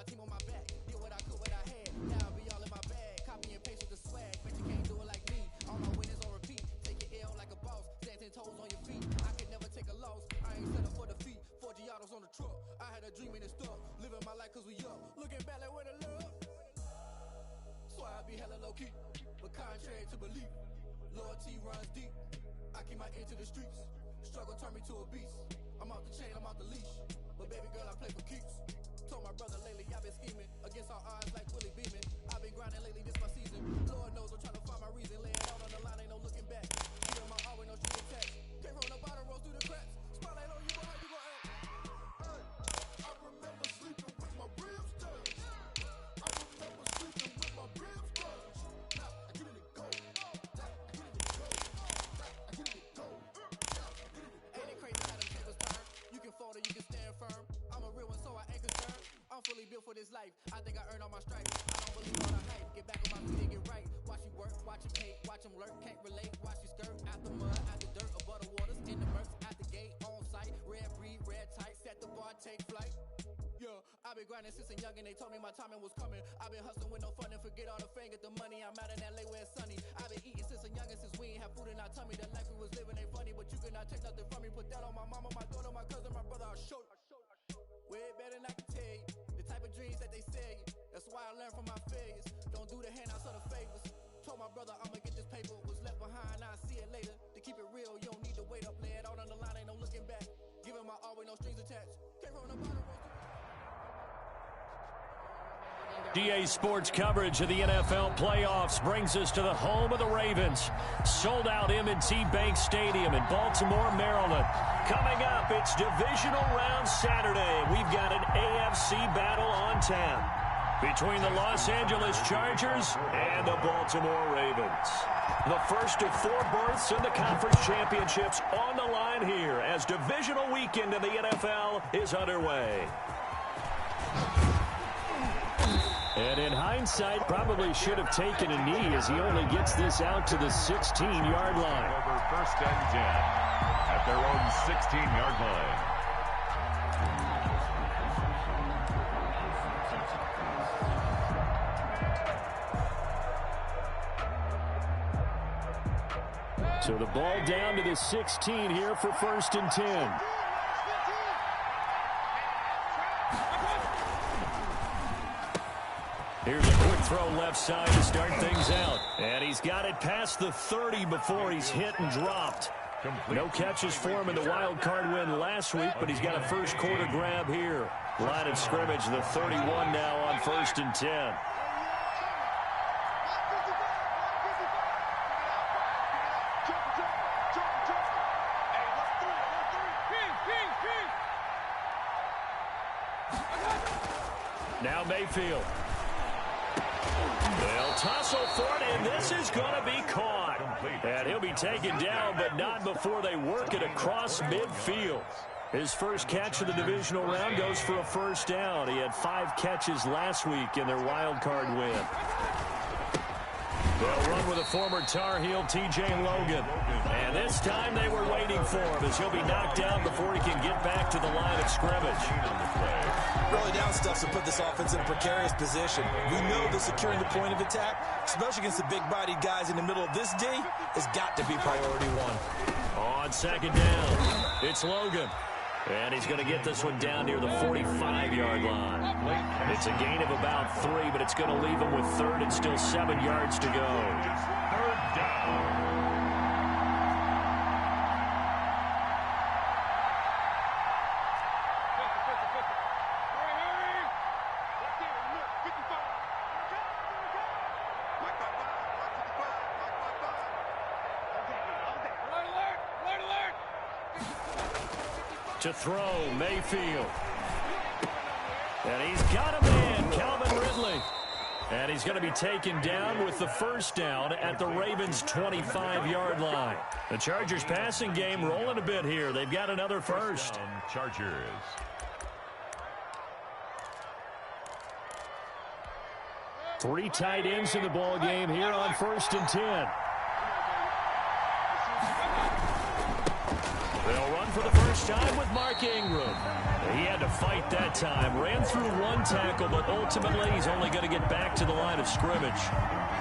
my team on my back. Did what I could, what I had. Now I be all in my bag. Copy and paste with the swag. Bet you can't do it like me. All my winners on repeat. Take your L like a boss. Stand 10 toes on your feet. I can never take a loss. I ain't set up for defeat. 4 Giottos on the truck. I had a dream and it stuck. Living my life cause we up. Looking back like where the love. So I be hella low key. But contrary to belief. Loyalty runs deep. I keep my ear to the streets. Struggle turned me to a beast. I'm off the chain, I'm off the leash. But baby girl, I play for keeps. Told my brother lately, I've been scheming. Against all odds like Willie Beeman. I've been grinding lately, this my season. Lord knows I'm trying to find my reason. Lay it out on the line, ain't no looking back. Give my all with no string attached. Came from the bottom, rose through the cracks. Spotlight on you, how you gon' act? Hey, I remember sleeping with my ribs down. I remember sleeping with my ribs down. Now, I get it to go. Ain't it crazy how them tables turn? You can fall or you can stand firm. I'm a real one, so I ain't concerned. I'm fully built for this life. I think I earned all my stripes. I don't believe all the hype. Get back on my feet and get right. Watch you work, watch you pay, watch them lurk. Can't relate, watch you skirt. Out the mud, out the dirt, above the waters, in the murks, out the gate, on site. Red breed, red tight, set the bar, take flight. Yeah, I've been grinding since a youngin'. They told me my timing was coming. I've been hustling with no fun and forget all the fame, get the money. I'm out in LA where it's sunny. I've been eating since a youngin', since we ain't have food in our tummy. The life we was living ain't funny, but you cannot take nothing from me. Put that on my mama, my daughter, my cousin, my brother. I'll show you. Way better than I can tell you. The type of dreams that they sell you. That's why I learned from my failures. Don't do the handouts or the favors. Told my brother I'ma get this paper. Was left behind, I'll see it later. To keep it real, you don't need to wait up. Lay it out on the line, ain't no looking back. Giving my all with no strings attached. Came from the bottom. DA Sports coverage of the NFL playoffs brings us to the home of the Ravens. Sold out M&T Bank Stadium in Baltimore, Maryland. Coming up, it's divisional round Saturday. We've got an AFC battle on tap between the Los Angeles Chargers and the Baltimore Ravens. The first of 4 berths in the conference championships on the line here as divisional weekend in the NFL is underway. And in hindsight, probably should have taken a knee as he only gets this out to the 16-yard line. Over first and 10 at their own 16-yard line. So the ball down to the 16 here for first and 10. Here's a quick throw left side to start things out. And he's got it past the 30 before he's hit and dropped. No catches for him in the wild card win last week, but he's got a first quarter grab here. Line of scrimmage, the 31 now on first and 10. Now Mayfield. They'll tussle for it, and this is going to be caught. And he'll be taken down, but not before they work it across midfield. His first catch of the divisional round goes for a first down. He had 5 catches last week in their wild card win. They'll run with a former Tar Heel, T.J. Logan. And this time they were waiting for him as he'll be knocked down before he can get back to the line of scrimmage. Early down stuffs to put this offense in a precarious position. We know that securing the point of attack, especially against the big-bodied guys in the middle of this D, has got to be priority 1. On second down, it's Logan. And he's going to get this one down near the 45-yard line. It's a gain of about 3, but it's going to leave him with third and still 7 yards to go. Third down. To throw, Mayfield. And he's got a man, Calvin Ridley. And he's going to be taken down with the first down at the Ravens' 25-yard line. The Chargers passing game rolling a bit here. They've got another first. Chargers. Three tight ends in the ball game here on first and 10. They'll run for the first time with Mark Ingram. He had to fight that time. Ran through one tackle, but ultimately he's only going to get back to the line of scrimmage.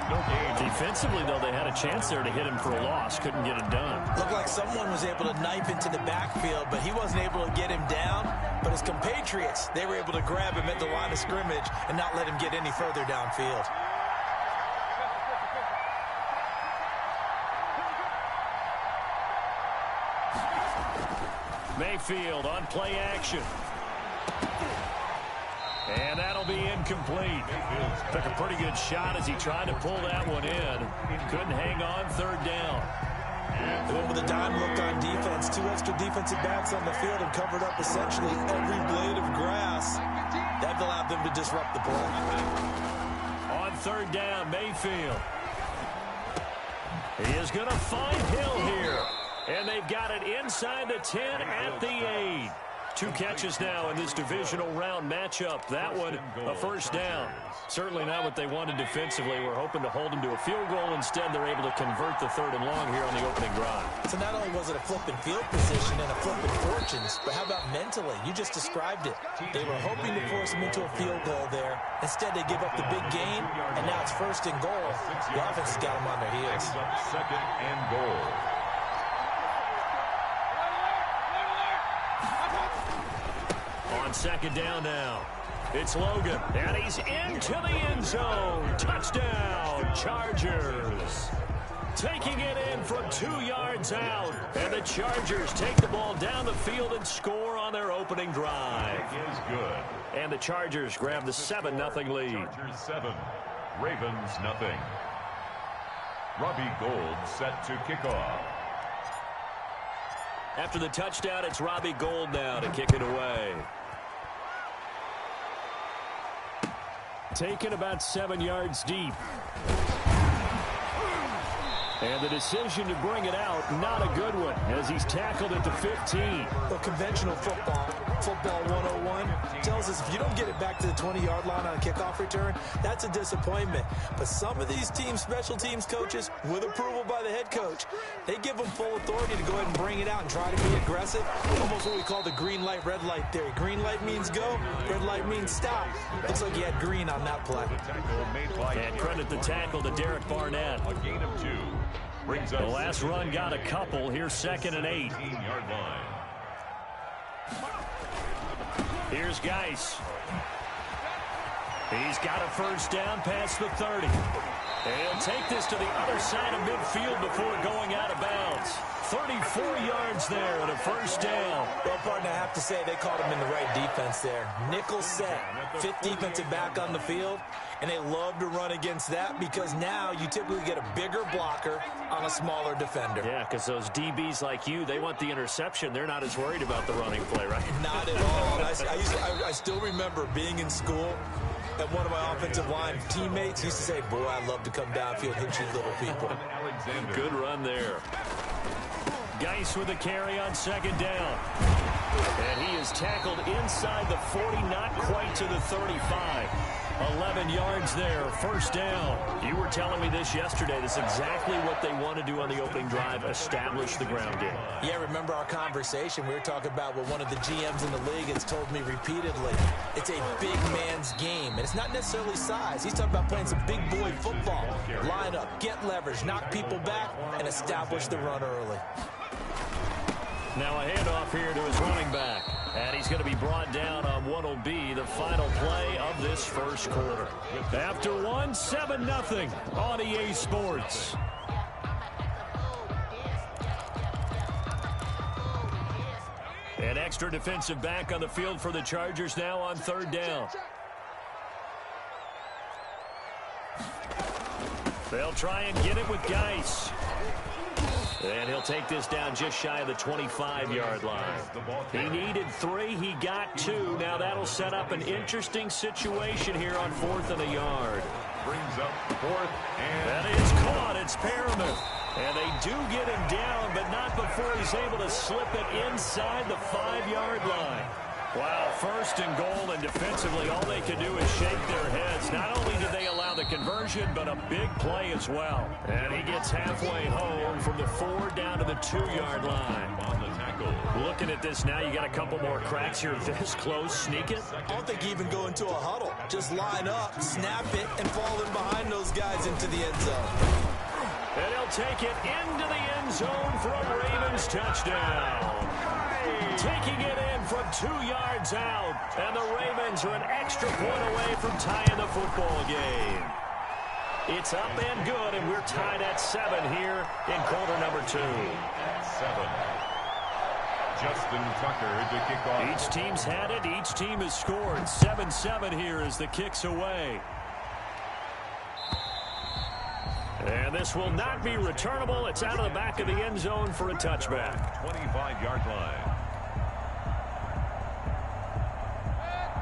No gain. Defensively, though, they had a chance there to hit him for a loss. Couldn't get it done. Looked like someone was able to knife into the backfield, but he wasn't able to get him down. But his compatriots, they were able to grab him at the line of scrimmage and not let him get any further downfield. Mayfield on play action. And that'll be incomplete. Took a pretty good shot as he tried to pull that one in. Couldn't hang on, third down. And then with a dime look on defense, 2 extra defensive backs on the field and covered up essentially every blade of grass. That allowed them to disrupt the play. On third down, Mayfield. He is going to find Hill here. And they've got it inside the 10 at the 8. 2 catches now in this divisional round matchup. That one, a first down. Certainly not what they wanted defensively. We're hoping to hold them to a field goal. Instead, they're able to convert the 3rd and long here on the opening drive. So not only was it a flipping field position and a flipping fortunes, but how about mentally? You just described it. They were hoping to force them into a field goal there. Instead, they give up the big gain, and now it's 1st and goal. The offense has got them on their heels. 2nd and goal. On 2nd down now, it's Logan, and he's into the end zone. Touchdown, Chargers. Taking it in from 2 yards out, and the Chargers take the ball down the field and score on their opening drive. Is good. And the Chargers grab the 7-0 lead. Chargers 7, Ravens nothing. Robbie Gould set to kick off. After the touchdown, it's Robbie Gould now to kick it away. Taken about 7 yards deep. And the decision to bring it out, not a good one, as he's tackled at the 15. Well, conventional football 101, tells us if you don't get it back to the 20-yard line on a kickoff return, that's a disappointment. But some of these teams, special teams coaches, with approval by the head coach, they give them full authority to go ahead and bring it out and try to be aggressive. Almost what we call the green light, red light theory. Green light means go, red light means stop. Looks like he had green on that play. And credit the tackle to Derek Barnett. A gain of 2. Brings The last run got a couple. Here's 2nd and 8. 18-yard line. Here's Geis. He's got a first down past the 30. And he'll take this to the other side of midfield before going out of bounds. 34 yards there and a first down. Well, partner, I have to say they called him in the right defense there. Nickel set, 5th defensive back on the field, and they love to run against that because now you typically get a bigger blocker on a smaller defender. Yeah, because those DBs like you, they want the interception. They're not as worried about the running play, right? Not at all. And I still remember being in school, and one of my offensive line teammates used to say, boy, I love to come downfield, hit you little people. Good run there. Geis with a carry on 2nd down. And he is tackled inside the 40, not quite to the 35. 11 yards there, first down. You were telling me this yesterday. This is exactly what they want to do on the opening drive, establish the ground game. Yeah, remember our conversation. We were talking about what one of the GMs in the league has told me repeatedly. It's a big man's game, and it's not necessarily size. He's talking about playing some big boy football. Line up, get leverage, knock people back, and establish the run early. Now a handoff here to his running back. And he's going to be brought down on what will be the final play of this first quarter. After one, 7-0 on EA Sports. An extra defensive back on the field for the Chargers now on 3rd down. They'll try and get it with Geis. And he'll take this down just shy of the 25-yard line. He needed 3. He got 2. Now that'll set up an interesting situation here on 4th and a yard. Brings up 4th and... That is caught. It's Perriman. And they do get him down, but not before he's able to slip it inside the 5-yard line. Well, first and goal, and defensively, all they can do is shake their heads. Not only did they allow the conversion, but a big play as well. And he gets halfway home from the 4 down to the 2-yard line. On the tackle. Looking at this now, you got a couple more cracks here. This close, sneak it. I don't think you even go into a huddle. Just line up, snap it, and fall in behind those guys into the end zone. And he'll take it into the end zone for a Ravens touchdown. Taking it in from 2 yards out. And the Ravens are an extra point away from tying the football game. It's up and good, and we're tied at 7 here in quarter number 2. 7. Justin Tucker to kick off. Each team's had it. Each team has scored. 7-7 here as the kick's away. And this will not be returnable. It's out of the back of the end zone for a touchback. 25-yard line.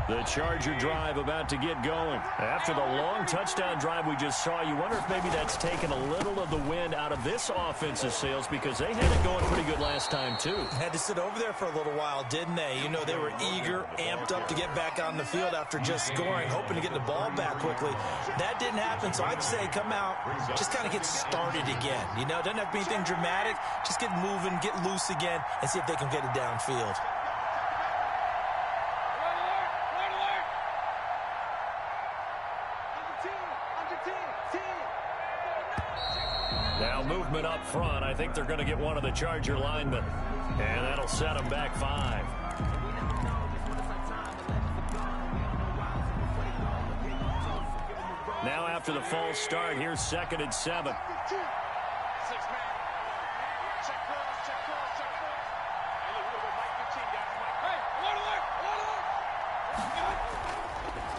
The Charger drive about to get going. After the long touchdown drive we just saw, you wonder if maybe that's taken a little of the wind out of this offensive sails, because they had it going pretty good last time, too. Had to sit over there for a little while, didn't they? You know, they were eager, amped up to get back on the field after just scoring, hoping to get the ball back quickly. That didn't happen, so I'd say come out, just kind of get started again. You know, doesn't have to be anything dramatic. Just get moving, get loose again, and see if they can get it downfield. Now movement up front. I think they're going to get one of the Charger linemen. And that'll set them back 5. Now after the false start, here's 2nd and 7.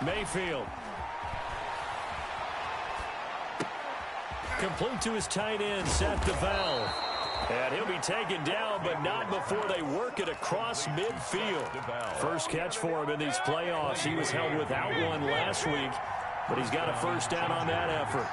Mayfield. Complete to his tight end, Seth DeValve. And he'll be taken down, but not before they work it across midfield. First catch for him in these playoffs. He was held without one last week, but he's got a first down on that effort.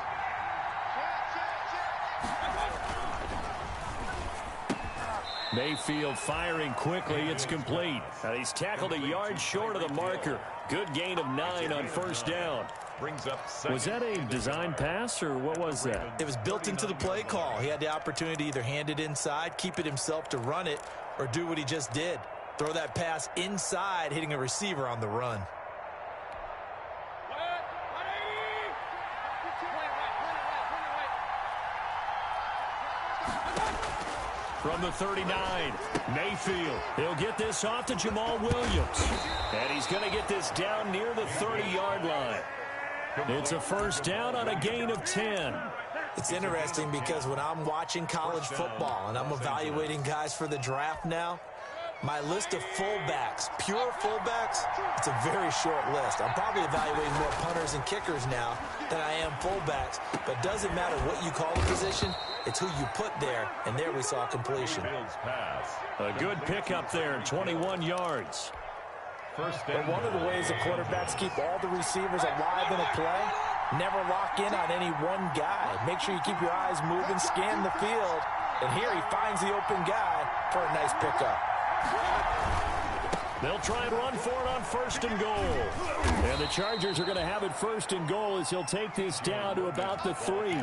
Mayfield firing quickly. It's complete. And he's tackled a yard short of the marker. Good gain of 9 on first down. Brings up Was that a design pass, or what was that? It was built into the play call. He had the opportunity to either hand it inside, keep it himself to run it, or do what he just did. Throw that pass inside, hitting a receiver on the run. From the 39, Mayfield. He'll get this off to Jamal Williams. And he's going to get this down near the 30-yard line. It's a first down on a gain of 10. It's interesting because when I'm watching college football and I'm evaluating guys for the draft now, my list of fullbacks, pure fullbacks, it's a very short list. I'm probably evaluating more punters and kickers now than I am fullbacks. But it doesn't matter what you call the position, it's who you put there. And there we saw completion. A good pickup there, 21 yards. But one of the ways the quarterbacks keep all the receivers alive in a play, never lock in on any one guy. Make sure you keep your eyes moving, scan the field. And here he finds the open guy for a nice pickup. They'll try and run for it on first and goal. And the Chargers are going to have it first and goal as he'll take this down to about the 3.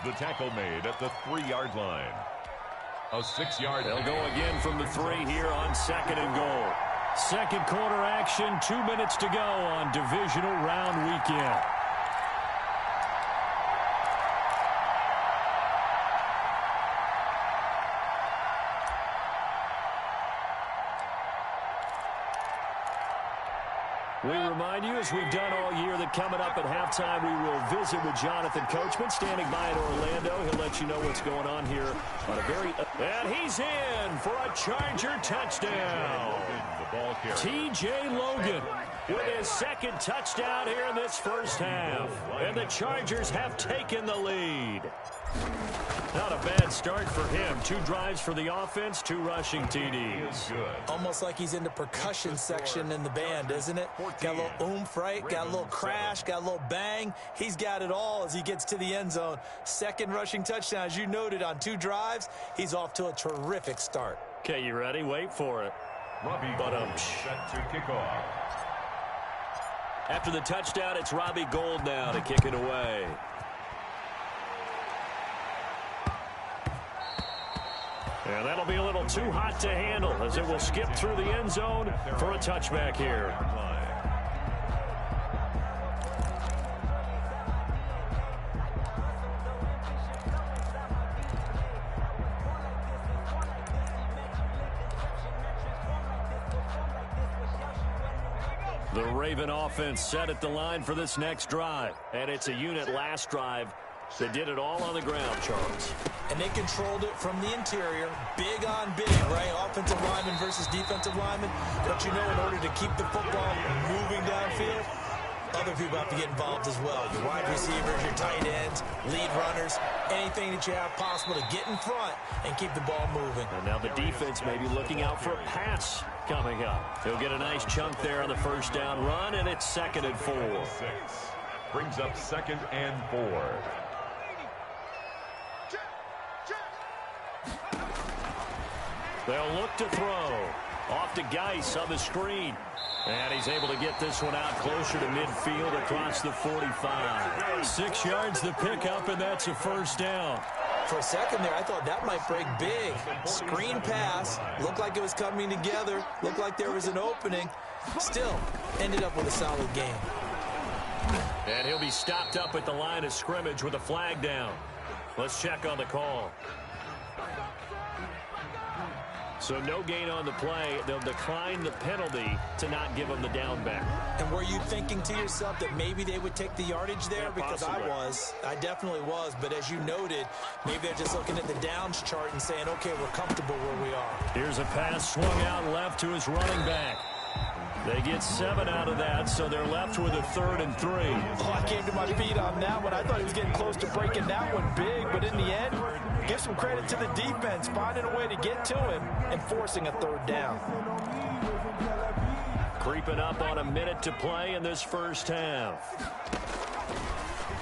The tackle made at the 3-yard line. A 6-yard. They'll go again from the 3 here on 2nd and goal. Second quarter action, 2 minutes to go on divisional round weekend. We remind you, as we've done all year, that coming up at halftime, we will visit with Jonathan Coachman, standing by in Orlando. He'll let you know what's going on here on a very... And he's in for a Charger touchdown. T.J. Logan with his second touchdown here in this first half. And the Chargers have taken the lead. Not a bad start for him. 2 drives for the offense, 2 rushing TDs. Almost like he's in the percussion section in the band, isn't it? Got a little oomph, right? Got a little crash, got a little bang. He's got it all as he gets to the end zone. Second rushing touchdown, as you noted, on 2 drives. He's off to a terrific start. Okay, you ready? Wait for it. Robbie Gould set to kick off. After the touchdown, it's Robbie Gould now to kick it away. And that'll be a little too hot to handle as it will skip through the end zone for a touchback here. The Raven offense set at the line for this next drive. And it's a unit last drive that did it all on the ground, Charles. And they controlled it from the interior, big on big, right? Offensive lineman versus defensive lineman. But you know, in order to keep the football moving downfield, other people have to get involved as well. Your wide receivers, your tight ends, lead runners, anything that you have possible to get in front and keep the ball moving. And now the defense may be looking out for a pass coming up. He'll get a nice chunk there on the first down run, and it's 2nd and 4. Brings up 2nd and 4. They'll look to throw. Off to Geis on the screen. And he's able to get this one out closer to midfield across the 45. 6 yards the pickup, and that's a first down. For a second there, I thought that might break big. Screen pass. Looked like it was coming together. Looked like there was an opening. Still, ended up with a solid game. And he'll be stopped up at the line of scrimmage with a flag down. Let's check on the call. So no gain on the play. They'll decline the penalty to not give them the down back. And were you thinking to yourself that maybe they would take the yardage there? Yeah, because I definitely was. But as you noted, maybe they're just looking at the downs chart and saying, okay, we're comfortable where we are. Here's a pass swung out left to his running back. They get 7 out of that, so they're left with a 3rd and 3. Oh, I came to my feet on that one. I thought he was getting close to breaking that one big, but in the end, give some credit to the defense, finding a way to get to him and forcing a 3rd down. Creeping up on a minute to play in this first half.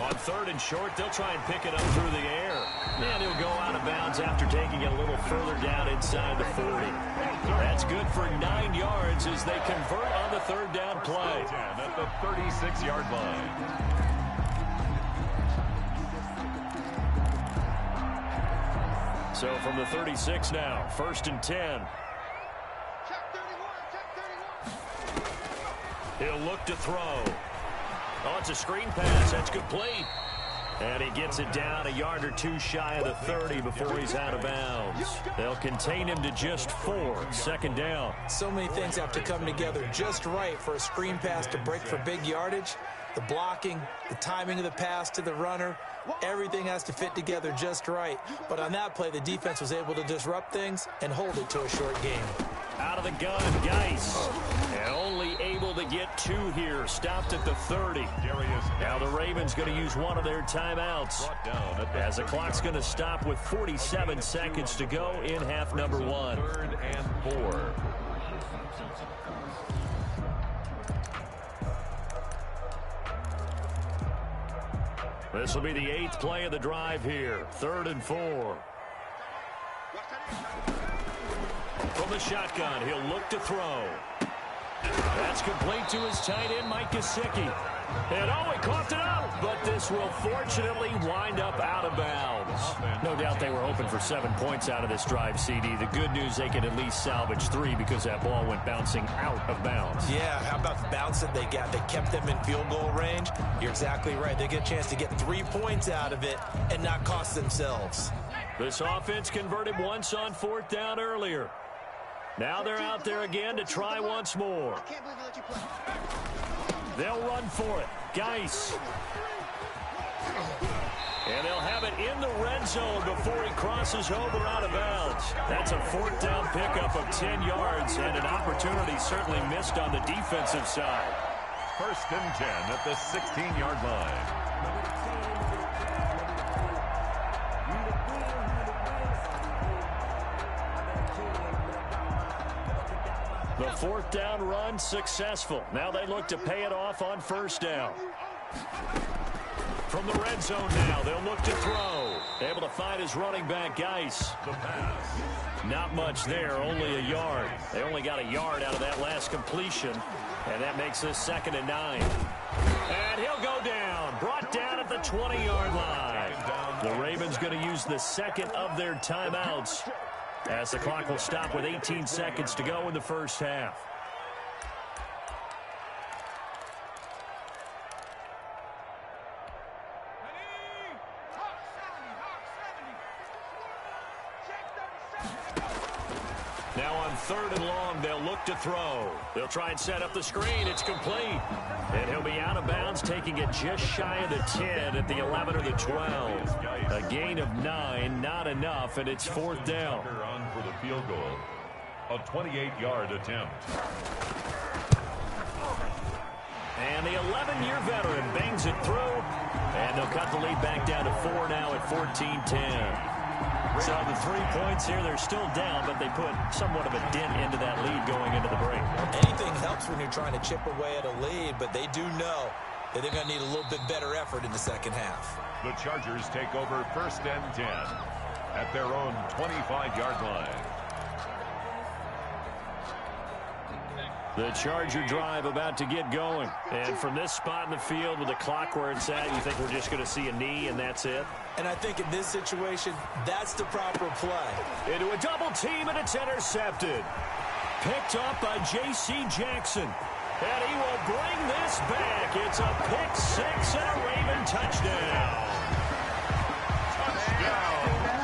On 3rd and short, they'll try and pick it up through the air. And he'll go out of bounds after taking it a little further down inside the 40. That's good for 9 yards as they convert on the 3rd down play. At the 36-yard line. So from the 36 now, 1st and 10. He'll look to throw. Oh, it's a screen pass. That's complete. And he gets it down a yard or 2 shy of the 30 before he's out of bounds. They'll contain him to just 4. 2nd down. So many things have to come together just right for a screen pass to break for big yardage. The blocking, the timing of the pass to the runner, everything has to fit together just right. But on that play, the defense was able to disrupt things and hold it to a short game. Out of the gun, Geis. And only able to get 2 here. Stopped at the 30. Now the Ravens going to use one of their timeouts. As the clock's going to stop with 47 seconds to go in half number 1. 3rd and 4. This will be the 8th play of the drive here. 3rd and 4. From the shotgun, he'll look to throw. That's complete to his tight end, Mike Gesicki. And he coughed it up, but this will fortunately wind up out of bounds. No doubt they were hoping for 7 points out of this drive, CD. The good news, they can at least salvage 3 because that ball went bouncing out of bounds. Yeah, how about the bounce that they got? They kept them in field goal range. You're exactly right. They get a chance to get 3 points out of it and not cost themselves. This offense converted once on 4th down earlier. Now they're out there again to try once more. They'll run for it. Geis. And they'll have it in the red zone before he crosses over out of bounds. That's a 4th down pickup of 10 yards and an opportunity certainly missed on the defensive side. 1st and 10 at the 16-yard line. The 4th down run successful. Now they look to pay it off on 1st down. From the red zone now, they'll look to throw. Able to find his running back, Geis. The pass. Not much there, only a yard. They only got a yard out of that last completion, and that makes this 2nd and 9. And he'll go down, brought down at the 20-yard line. The Ravens going to use the second of their timeouts as the clock will stop with 18 seconds to go in the first half. Now on 3rd and long, they'll look to throw. They'll try and set up the screen. It's complete. And he'll be out of bounds, taking it just shy of the 10 at the 11 or the 12. A gain of 9, not enough, and it's 4th down. On for the field goal. A 28-yard attempt. And the 11-year veteran bangs it through. And they'll cut the lead back down to 4 now at 14-10. So the 3 points here, they're still down, but they put somewhat of a dent into that lead going into the break. Anything helps when you're trying to chip away at a lead, but they do know that they're going to need a little bit better effort in the second half. The Chargers take over 1st and 10 at their own 25-yard line. The Charger drive about to get going. And from this spot in the field with the clock where it's at, you think we're just going to see a knee and that's it? And I think in this situation, that's the proper play. Into a double team, and it's intercepted. Picked up by J.C. Jackson. And he will bring this back. It's a pick 6 and a Raven touchdown.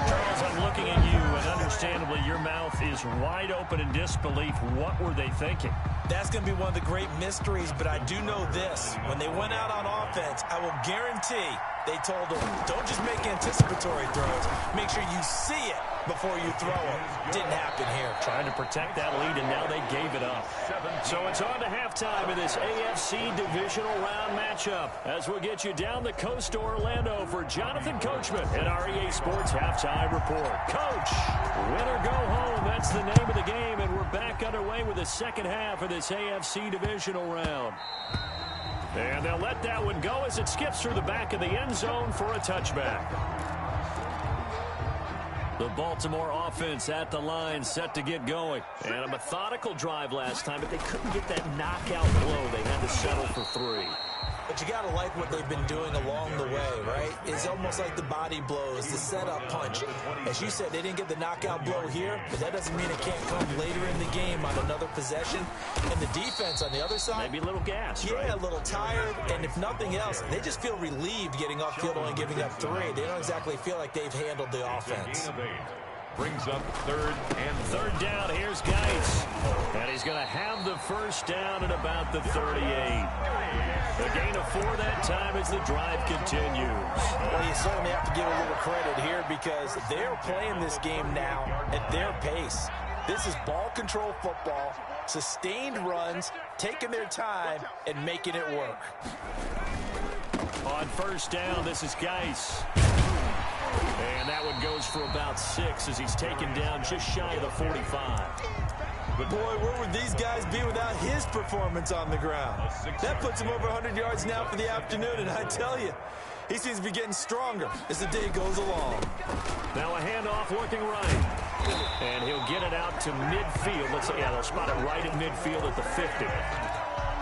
Charles, I'm looking at you, and understandably, your mouth is wide open in disbelief. What were they thinking? That's going to be one of the great mysteries, but I do know this. When they went out on offense, I will guarantee they told them, don't just make anticipatory throws. Make sure you see it before you throw it. Didn't happen here. Trying to protect that lead, and now they gave it up. So it's on to halftime in this AFC Divisional Round matchup as we'll get you down the coast to Orlando for Jonathan Coachman at our EA Sports Halftime Report. Coach, win or go home, that's the name of the game, and we're back underway with the second half of this AFC Divisional Round. And they'll let that one go as it skips through the back of the end zone for a touchback. The Baltimore offense at the line, set to get going. And a methodical drive last time, but they couldn't get that knockout blow. They had to settle for 3. But you got to like what they've been doing along the way, right? It's almost like the body blows, the setup punch. As you said, they didn't get the knockout blow here, but that doesn't mean it can't come later in the game on another possession. And the defense on the other side, maybe a little gassed, right? Yeah, a little tired. And if nothing else, they just feel relieved getting off field only giving up 3. They don't exactly feel like they've handled the offense. Brings up 3rd and 3rd down. Here's Geis. And he's going to have the first down at about the 38. A gain of 4 that time as the drive continues. Well, you certainly have to give a little credit here because they're playing this game now at their pace. This is ball control football, sustained runs, taking their time, and making it work. On 1st down, this is Geis. And that one goes for about 6 as he's taken down just shy of the 45. But boy, where would these guys be without his performance on the ground? That puts him over 100 yards now for the afternoon, and I tell you, he seems to be getting stronger as the day goes along. Now a handoff working right. And he'll get it out to midfield. Let's say, yeah, they'll spot it right at midfield at the 50.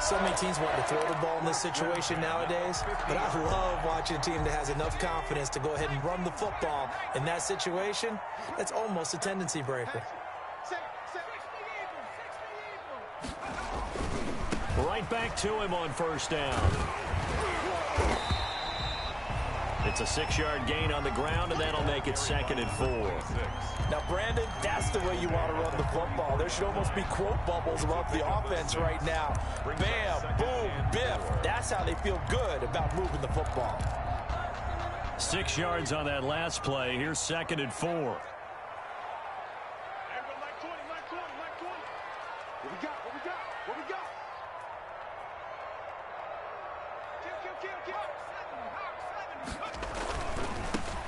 So many teams want to throw the ball in this situation nowadays, but I love watching a team that has enough confidence to go ahead and run the football. In that situation, that's almost a tendency breaker. Right back to him on 1st down. It's a 6-yard gain on the ground, and that'll make it 2nd and 4. Now, Brandon, that's the way you want to run the football. There should almost be quote bubbles about the offense right now. Bam, boom, biff. That's how they feel good about moving the football. 6 yards on that last play. Here's 2nd and 4.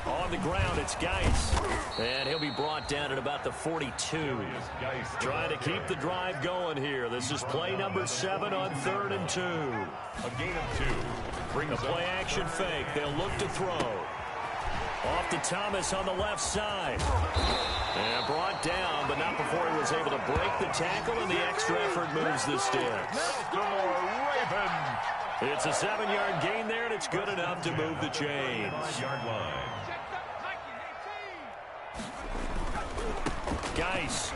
On on the ground. It's Geis. And he'll be brought down at about the 42. Trying to keep the drive going here. This is play number 7 on 3rd and 2. A gain of 2. Brings a play action fake. They'll look to throw. Off to Thomas on the left side. And brought down, but not before he was able to break the tackle, and the extra effort moves the sticks. Ravens. It's a 7-yard gain there, and it's good enough to move the chains. 5-yard line. Geis.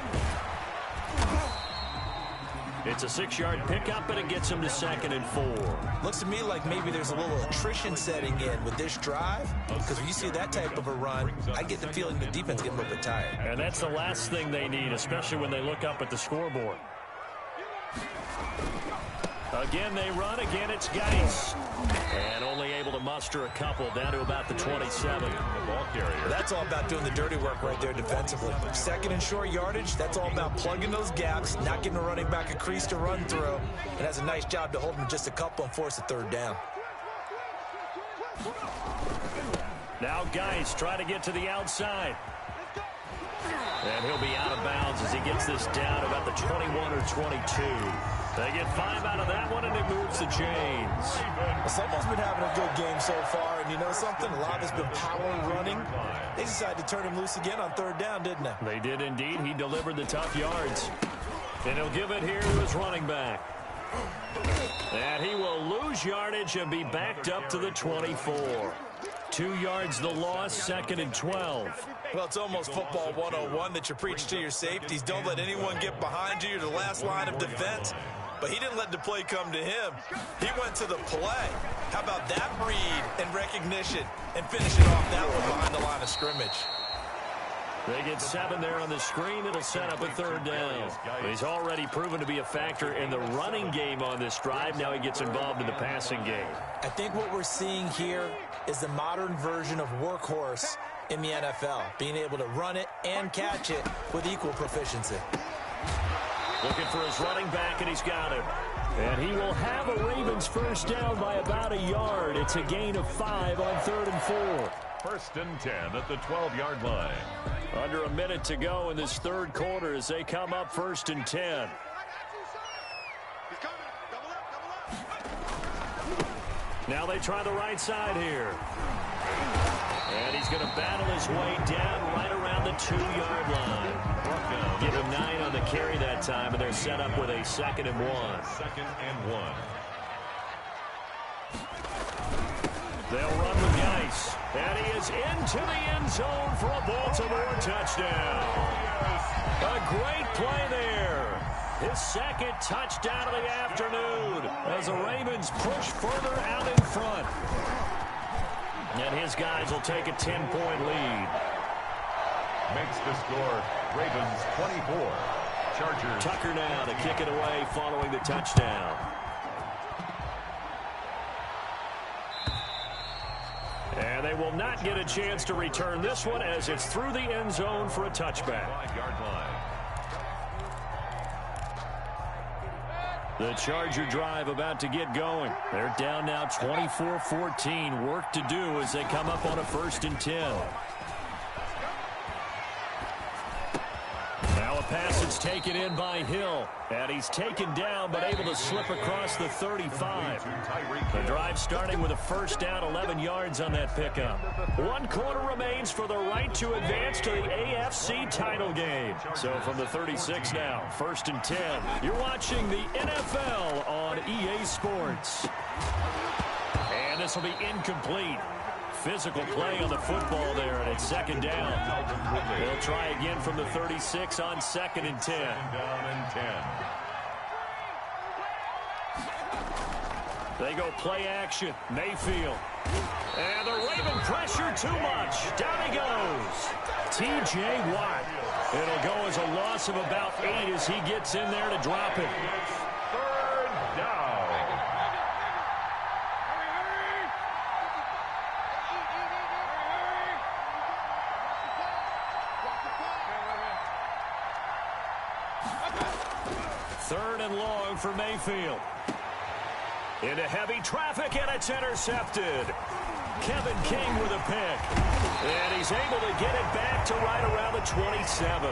It's a 6-yard pickup, and it gets him to 2nd and 4. Looks to me like maybe there's a little attrition setting in with this drive, because when you see that type of a run, I get the feeling the defense getting a little bit tired. And that's the last thing they need, especially when they look up at the scoreboard. Again, they run. Again, it's Geis. And only able to muster a couple down to about the 27. The ball carrier. That's all about doing the dirty work right there defensively. 2nd and short yardage, that's all about plugging those gaps, not giving a running back a crease to run through. And has a nice job to hold him just a couple and force a 3rd down. Now Geis trying to get to the outside. And he'll be out of bounds as he gets this down about the 21 or 22. They get 5 out of that one, and it moves the chains. Well, someone's been having a good game so far, and you know something? A lot has been power running. They decided to turn him loose again on 3rd down, didn't they? They did indeed. He delivered the tough yards. And he'll give it here to his running back. And he will lose yardage and be backed up to the 24. 2 yards the loss, 2nd and 12. Well, it's almost football 101 that you preach to your safeties. Don't let anyone get behind you. You're the last line of defense. But he didn't let the play come to him. He went to the play. How about that read and recognition and finishing off that one behind the line of scrimmage? They get 7 there on the screen. It'll set up a 3rd down. He's already proven to be a factor in the running game on this drive. Now he gets involved in the passing game. I think what we're seeing here is the modern version of workhorse in the NFL, being able to run it and catch it with equal proficiency. Looking for his running back, and he's got it. And he will have a Ravens 1st down by about a yard. It's a gain of 5 on 3rd and 4. 1st and 10 at the 12-yard line. Under a minute to go in this 3rd quarter as they come up 1st and 10. Now they try the right side here. And he's going to battle his way down right around the 2-yard line. Give him 9 on the carry that time, and they're set up with a 2nd and 1. 2nd and 1. They'll run with Geis. And he is into the end zone for a Baltimore touchdown. A great play there. His 2nd touchdown of the afternoon as the Ravens push further out in front. And his guys will take a 10-point lead. Makes the score Ravens 24. Chargers. Tucker now to kick it away following the touchdown. And they will not get a chance to return this one as it's through the end zone for a touchback. 5-yard line. The Charger drive about to get going. They're down now 24-14. Work to do as they come up on a 1st and 10. Now a pass that's taken in by Hill. And he's taken down but able to slip across the 35. The drive starting with a 1st down, 11 yards on that pickup. 1 quarter remains for the right to advance to the AFC title game. So from the 36 now, 1st and 10. You're watching the NFL on EA Sports. And this will be incomplete. Physical play on the football there, and it's 2nd down. They'll try again from the 36 on 2nd and 10. Down and 10. They go play action. Mayfield. And the Raven pressure too much. Down he goes. T.J. Watt. It'll go as a loss of about 8 as he gets in there to drop it. 3rd down. Third and long for Mayfield. Into heavy traffic, and it's intercepted. Kevin King with a pick. And he's able to get it back to right around the 27.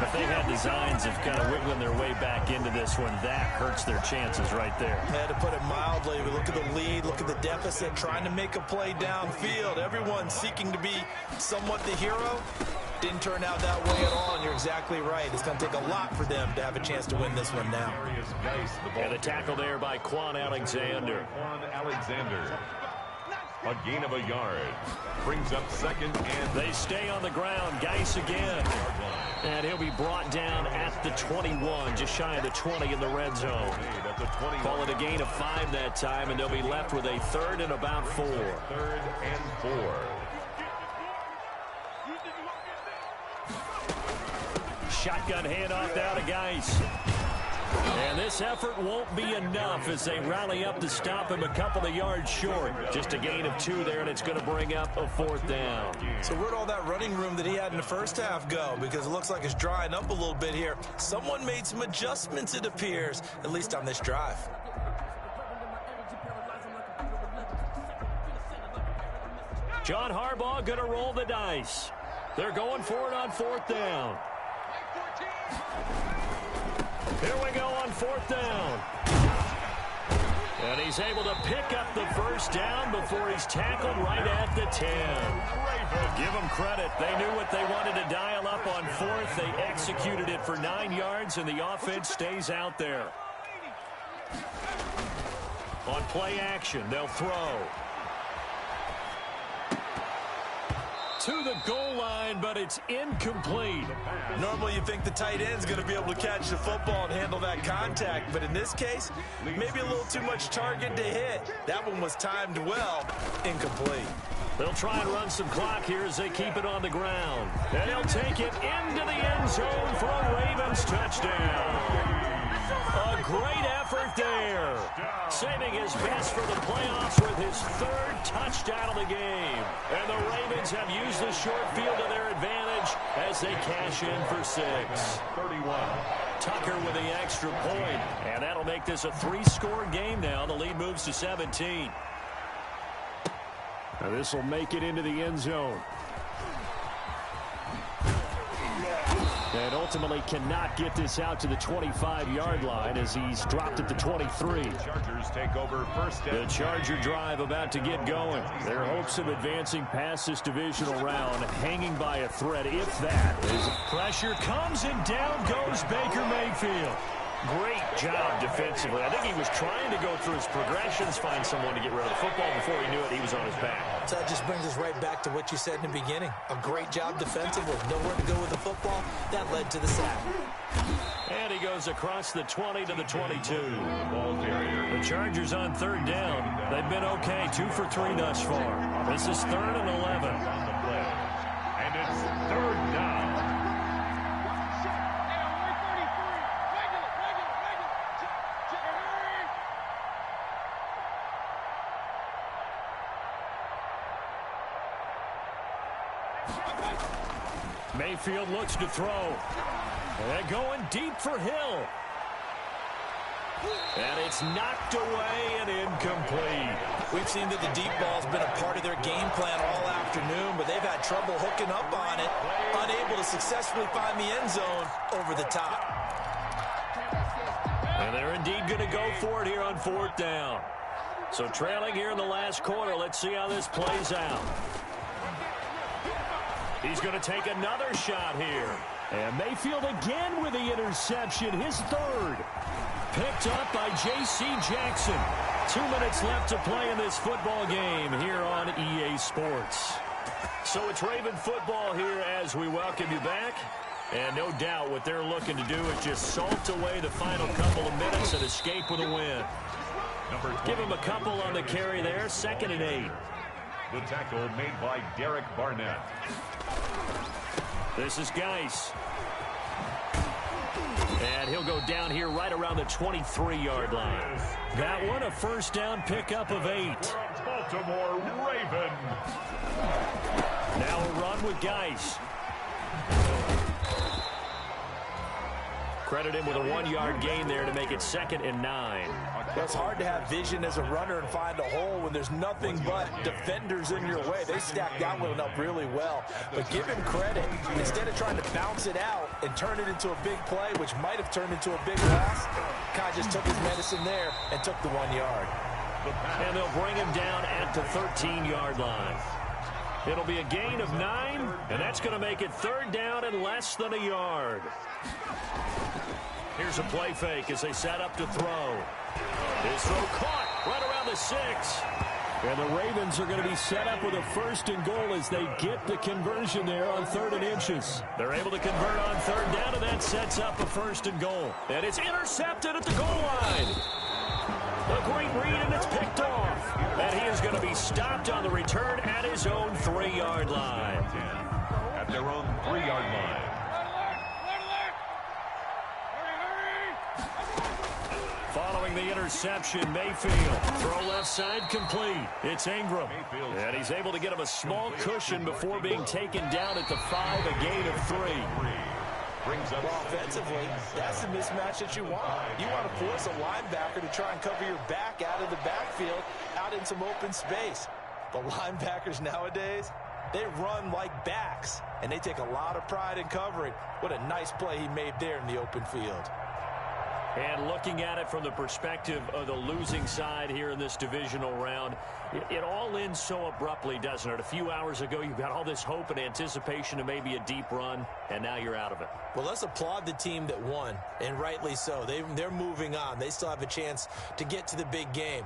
If they had designs of kind of wiggling their way back into this one, that hurts their chances right there. Yeah, to put it mildly, we look at the lead, look at the deficit, trying to make a play downfield. Everyone seeking to be somewhat the hero. Didn't turn out that way at all, and you're exactly right. It's going to take a lot for them to have a chance to win this one now. And the tackle there by Quan Alexander. Quan Alexander. A gain of a yard. Brings up second and... They stay on the ground. Geis again. And he'll be brought down at the 21, just shy of the 20 in the red zone. Call it a gain of 5 that time, and they'll be left with a 3rd and about 4. 3rd and 4. Shotgun handoff now to Geis. And this effort won't be enough as they rally up to stop him a couple of yards short. Just a gain of 2 there, and it's going to bring up a 4th down. So where'd all that running room that he had in the first half go? Because it looks like it's drying up a little bit here. Someone made some adjustments, it appears, at least on this drive. John Harbaugh going to roll the dice. They're going for it on 4th down. Here we go on 4th down. And he's able to pick up the first down before he's tackled right at the 10. Give them credit. They knew what they wanted to dial up on 4th. They executed it for 9 yards, and the offense stays out there. On play action, they'll throw. To the goal line, but it's incomplete. Normally you think the tight end's going to be able to catch the football and handle that contact, but in this case, maybe a little too much target to hit. That one was timed well, incomplete. They'll try and run some clock here as they keep it on the ground. And he'll take it into the end zone for a Ravens touchdown. A great effort there. Saving his best for the playoffs with his 3rd touchdown of the game. And the Ravens have used the short field to their advantage as they cash in for 6. 31. Tucker with the extra point. And that'll make this a 3-score game now. The lead moves to 17. Now this will make it into the end zone. And ultimately cannot get this out to the 25-yard line as he's dropped at the 23. Chargers take over first down. The Charger drive about to get going. Their hopes of advancing past this divisional round hanging by a thread, if that. As pressure comes and down goes Baker Mayfield. Great job defensively. I think he was trying to go through his progressions, find someone to get rid of the football. Before he knew it, he was on his back. So that just brings us right back to what you said in the beginning. A great job defensively. Nowhere to go with the football. That led to the sack. And he goes across the 20 to the 22. Ball carrier. The Chargers on 3rd down. They've been okay, 2 for 3 thus far. This is 3rd and 11. On the play. And it's 3rd down. Mayfield looks to throw. And going deep for Hill. And it's knocked away and incomplete. We've seen that the deep ball's been a part of their game plan all afternoon, but they've had trouble hooking up on it, unable to successfully find the end zone over the top. And they're indeed going to go for it here on 4th down. So trailing here in the last quarter, let's see how this plays out. He's going to take another shot here. And Mayfield again with the interception, his 3rd. Picked up by J.C. Jackson. 2 minutes left to play in this football game here on EA Sports. So it's Raven football here as we welcome you back. And no doubt what they're looking to do is just salt away the final couple of minutes and escape with a win. Give him a couple on the carry there, 2nd and 8. The tackle made by Derek Barnett. This is Geis. And he'll go down here right around the 23-yard line. That one, a 1st down pickup of 8. Baltimore Raven. Now a run with Geis. Credit him with a 1-yard gain there to make it 2nd and 9. Well, it's hard to have vision as a runner and find a hole when there's nothing but defenders in your way. They stacked that one up really well. But give him credit. Instead of trying to bounce it out and turn it into a big play, which might have turned into a big loss, Kai just took his medicine there and took the 1 yard. And they'll bring him down at the 13-yard line. It'll be a gain of 9, and that's going to make it 3rd down and less than a yard. Here's a play fake as they set up to throw. His throw caught right around the 6. And the Ravens are going to be set up with a 1st and goal as they get the conversion there on 3rd and inches. They're able to convert on 3rd down, and that sets up a 1st and goal. And it's intercepted at the goal line. A great read, and it's picked off. And he is going to be stopped on the return at his own 3-yard line. At their own 3-yard line. Following the interception, Mayfield. Throw left side complete. It's Ingram. And he's able to get him a small cushion before being taken down at the 5, a gain of 3. Well, offensively, that's the mismatch that you want. You want to force a linebacker to try and cover your back out of the backfield, out in some open space. The linebackers nowadays, they run like backs, and they take a lot of pride in covering. What a nice play he made there in the open field. And looking at it from the perspective of the losing side here in this divisional round, it all ends so abruptly, doesn't it? A few hours ago, you've got all this hope and anticipation of maybe a deep run, and now you're out of it. Well, let's applaud the team that won, and rightly so. They're moving on. They still have a chance to get to the big game.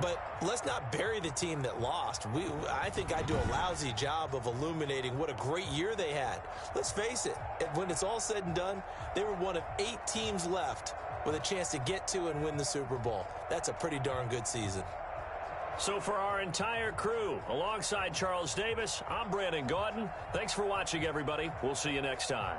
But let's not bury the team that lost. I think I do a lousy job of illuminating what a great year they had. Let's face it, when it's all said and done, they were one of 8 teams left with a chance to get to and win the Super Bowl. That's a pretty darn good season. So for our entire crew, alongside Charles Davis, I'm Brandon Gaudin. Thanks for watching, everybody. We'll see you next time.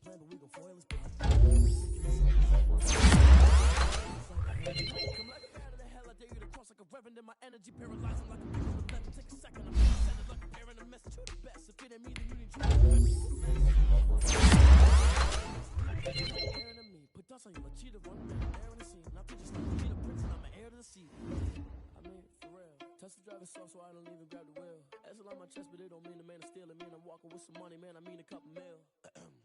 plan, but we gon' foil his plot. Come like a bat of the hell, I dare you to cross like a reverend in my energy, paralyzing like a beat on the left. Take a second, I'm sending like a parent, a message to the best. If it ain't me, then you need to to me. Put dust on you like cheetah, run around, air in the scene. Not to just like a cheetah prince, and I'm an heir to the sea. I mean, for real. Touch the driver's soft, so I don't even grab the wheel. That's on my chest, but it don't mean the man is stealing. Mean I'm walking with some money, man. I mean a couple mil.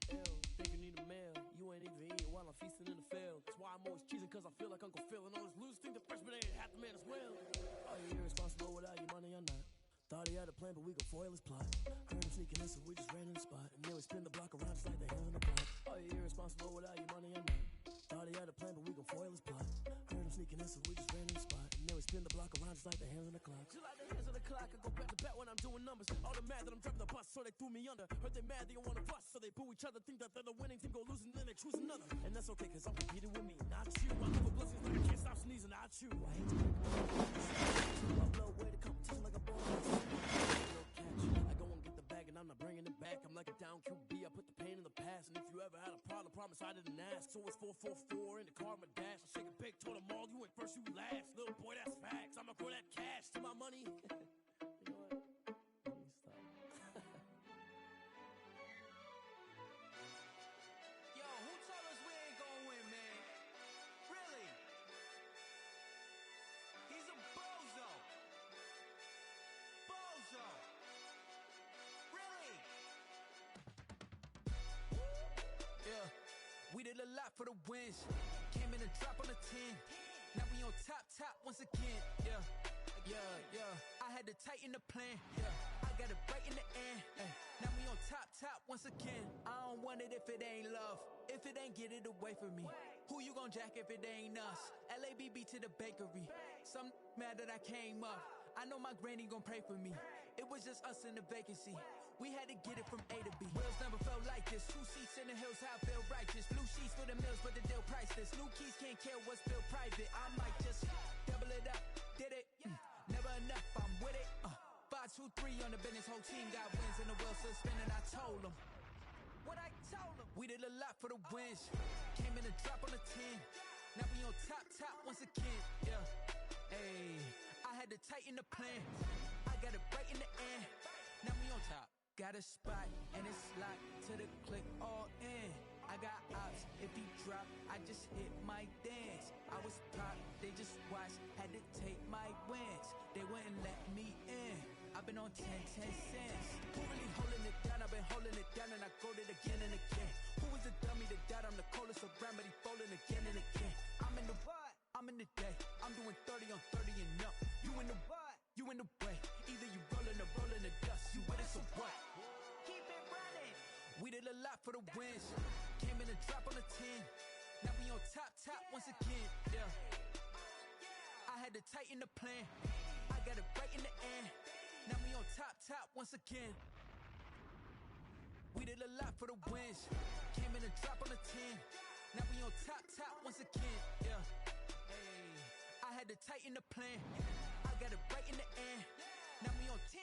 Ew, think you need a meal. You ain't even eating while I'm feasting in the field. That's why I'm always cheesing, cause I feel like Uncle Phil. And all this loose think the freshman ain't half the man as well. Are you irresponsible without your money or not? Thought he had a plan, but we gon' foil his plot. Heard him sneaking in, so we just ran in the spot. And then we spin the block around just like the hell in the block. Are you irresponsible without your money or not? Thought he had a plan, but we gon' foil his plot. Heard him sneaking in, so we just ran in the spot. And then we spin the block around just like the hands on the clock. Just like the hands on the clock, I go back to back when I'm doing numbers. All the mad that I'm driving the bus, so they threw me under. Heard they mad, they don't wanna bust, so they boo each other. Think that they're the winning team, go losing, then they choose another. And that's okay, cause I'm competing with me, not you. I live with blessings like I can't stop sneezing, not you. I hate to make I blow away the competition like a ball. I go and get the bag and I'm not bringing it back. I'm like a down QB, I put the pain in the past. And if you ever had a problem, promise I didn't ask. So it's 444 in the car, my dash. I shake a big, told them all, you went first, you last. Little boy, that's facts. I'ma grow that cash to my money. You know what? Let me stop. Yo, who told us we ain't gonna win, man? Really? He's a bozo. Bozo. Really? Yeah, we did a lot for the wins. Came in a drop on the 10. Now we on top once again. Yeah. I had to tighten the plan. Yeah, I got it right in the end. Now we on top once again. I don't want it if it ain't love. If it ain't, get it away from me. Who you gon' jack if it ain't us? LABB to the bakery. Some mad that I came up. I know my granny gon' pray for me. It was just us in the vacancy. We had to get it from A to B. Wheels never felt like this. 2 seats in the hills, how I feel righteous. Blue sheets for the mills, but the deal priceless. New keys can't care what's still private. I might just double it up. Did it? Never enough, I'm with it. 5, 2, 3 on the business. Whole team got wins and the wheels still spinning. I told them what I told them. We did a lot for the wins. Came in a drop on the 10. Now we on top once again. Yeah. Hey, I had to tighten the plan. I got it right in the end. Now we on top. Got a spot and it's locked to the click all in. I got ops, if he drop, I just hit my dance. I was top, they just watched, had to take my wins. They wouldn't let me in. I've been on 10 cents. Who really holding it down? I've been holding it down and I go it again and again. Who was the dummy that died? I'm the coldest around, but he folding again and again. I'm in the what? I'm in the day. I'm doing 30 on 30 and up. You in the what? You in the way. Either you rolling or rolling the dust. You with us or what? Keep it running. We did a lot for the wins. Came in a drop on the 10. Now we on top once again. Yeah. I had to tighten the plan. I got it right in the end. Now we on top once again. We did a lot for the wins. Came in a drop on the 10. Now we on top once again. Yeah. Hey, I had to tighten the plan. I got it right in the end. Now we on 10.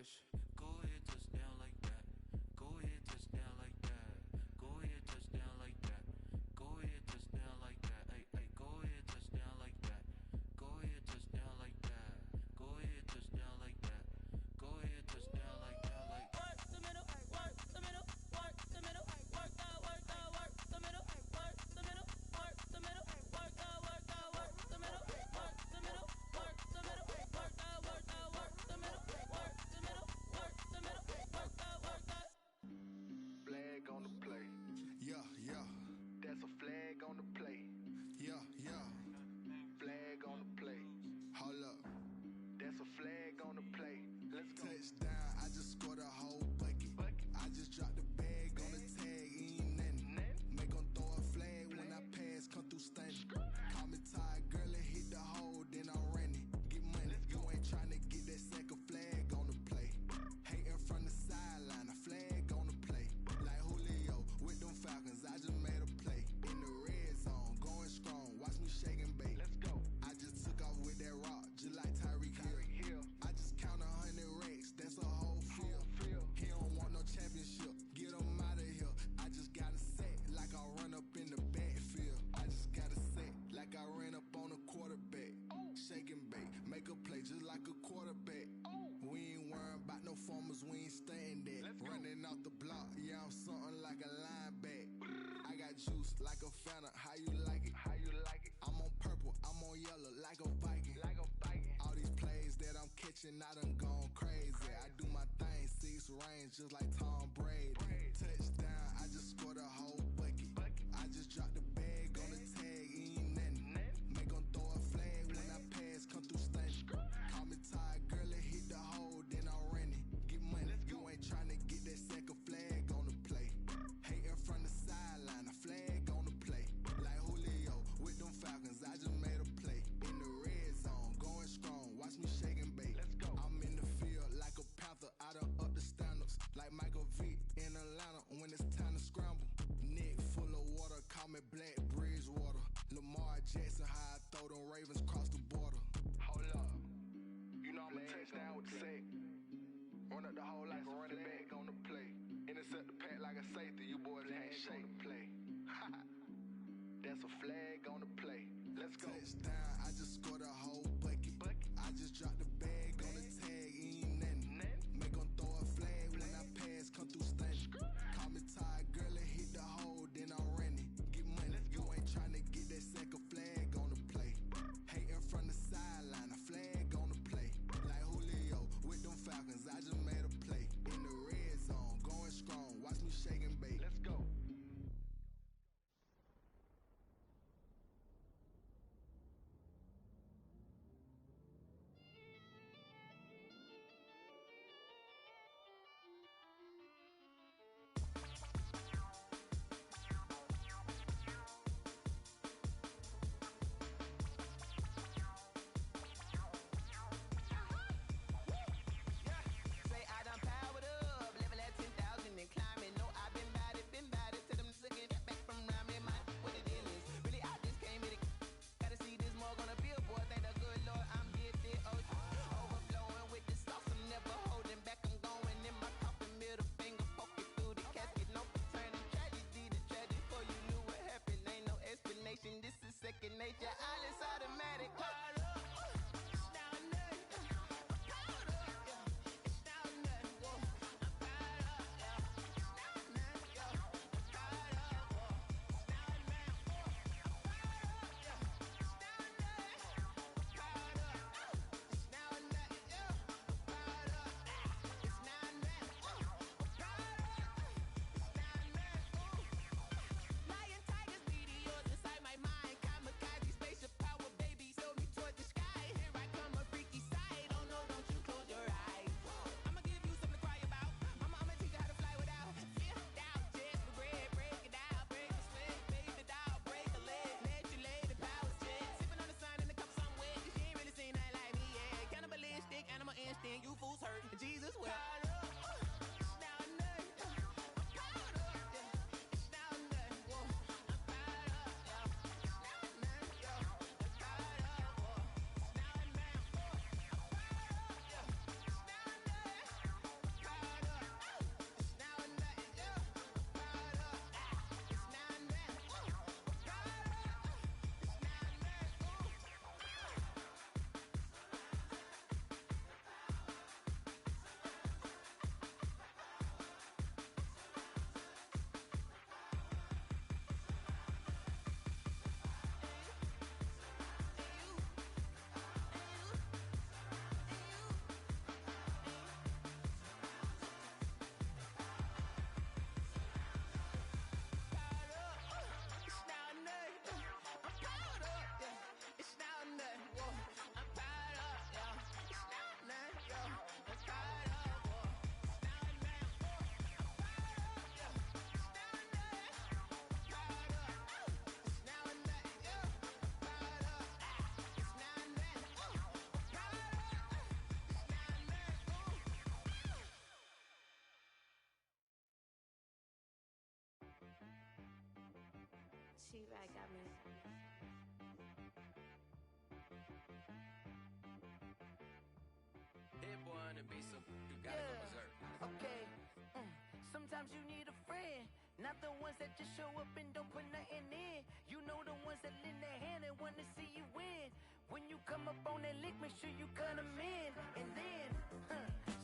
push. Go ahead, touchdown like that. Go ahead, touchdown like that. Go ahead, touchdown like that. Go ahead, touchdown like that. Hey, hey, go ahead, touchdown like that. Go ahead, touchdown like that. Go ahead, touchdown like that. Go ahead, touchdown like that. Like work the middle, work the middle, work the middle, work out, work out, work the middle, work the middle, work the middle, work out, work out, work the middle, work the middle, work the middle, work out, work out, work the middle, work the middle, work the middle, work out, work out. Flag on the play. Yeah, yeah. That's a flag on the play. Yeah, yeah. Flag on the play. Hold up. That's a flag on the play. Let's go. Touchdown, I just scored a whole bucket. I just dropped the bag on the tag, ain't nothing. Make 'em throw a flag when I pass, come through stunning. Call me tired, girl, it hit the hole, then I'm running. Get money, you ain't tryna get that second flag on the play. Hating from the sideline, a flag on the play. Like Julio with them Falcons, I just made a play. In the red zone, going strong, watch me shake and bake. Let's go. I just took off with that rock, just like Tyreek Hill. I just count 100 racks, that's a whole field. He don't want no championship, get him out of here. I just got a set like I run up in the backfield. I just got a set like I ran up on a quarterback. Shake and bake, make a play just like a quarterback. We ain't worrying about no formers, we ain't staying there. Running off the block, yeah, I'm something like a lineback. I got juice like a Fanta, how you like it? How you like it? I'm on purple, I'm on yellow like a Viking. Like a Viking. All these plays that I'm catching, I done gone crazy. I do my thing, 6 range just like Tom Brady. Touchdown, I just scored a whole bucket. I just dropped the bag on the tag, ain't nothing. Make 'em throw a flag when I pass, come through stunning. Call me tired, girl, it hit the hole, then I'm running. Get money, you ain't tryna get that second flag on the play. Hating from the sideline, a flag on the play. Like Julio with them Falcons, I just made a play. In the red zone, going strong, watch me shake and bake. Let's go. I'm in the field like a panther, I done up the standards. Like Michael Vick in Atlanta when it's time to scramble. Neck full of water, call me Black Bridgewater. Lamar Jackson, how I throw them Ravens cross the border. Hold up. You know I'm a touchdown with the sack. Run up the hole like a running back on the play. Intercept the pack like a safety. You boys ain't shake. Play. That's a flag on the play. Let's go. Touchdown, I just scored a whole bucket. I just dropped the bag on the tag, ain't nothing. Make 'em throw a flag when I pass, come through stunning. Call me tired, girl, it hit the hole, then I'm running. Get money, you ain't tryna get that second flag on the play. Hating from the sideline, a flag on the play. Like Julio with them Falcons, I just made a play. In the red zone, going strong, watch me shake and bake. Let's go. T-Rack got me. Hit boy on the beat, so you gotta go berserk. Okay. Sometimes you need a friend, not the ones that just show up and don't put nothing in. You know the ones that lend their hand and want to see you win. When you come up on that lick, make sure you cut them in. And then,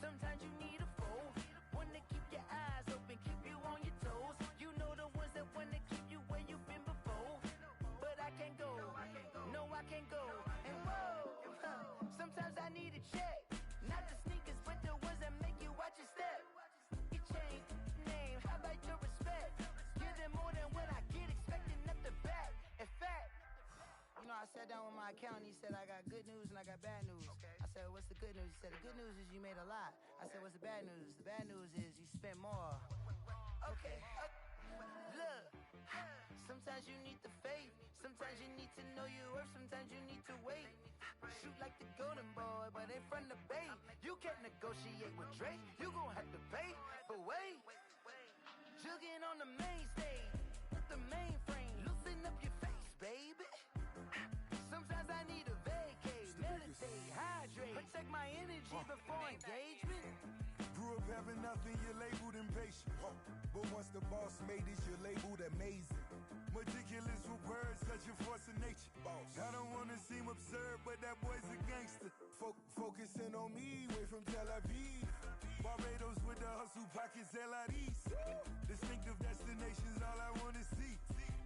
sometimes you need a foe, one to keep your eyes open, keep you on your toes. You know the ones that want to keep you where you've been before. But I can't go, no I can't go. And whoa, sometimes I need a check. Not the sneakers, but the ones that make you watch your step. Your chain, name, how about your respect? Give them more than what I get, expecting at the back. In fact, you know, I sat down with my accountant, he said I got good news and I got bad news. I said, what's the good news? He said, the good news is you made a lot. I said, what's the bad news? The bad news is you spent more. Okay, look, sometimes you need the faith, sometimes you need to know your worth, sometimes you need to wait. Shoot like the golden boy, but in front of bait. You can't negotiate with Drake, you gon' have to pay. But wait, jugging on the main stage, with the mainframe, loosen up your face, baby. Sometimes I need a vacate, meditate, hydrate, protect my energy before engagement. Grew up having nothing, you're labeled impatient. But once the boss made it, you're labeled amazing. Meticulous with words, such a force of nature. I don't wanna seem absurd, but that boy's a gangster. Focusing on me, way from Tel Aviv. Barbados with the hustle pockets, LIDs. Distinctive destinations, all I wanna see.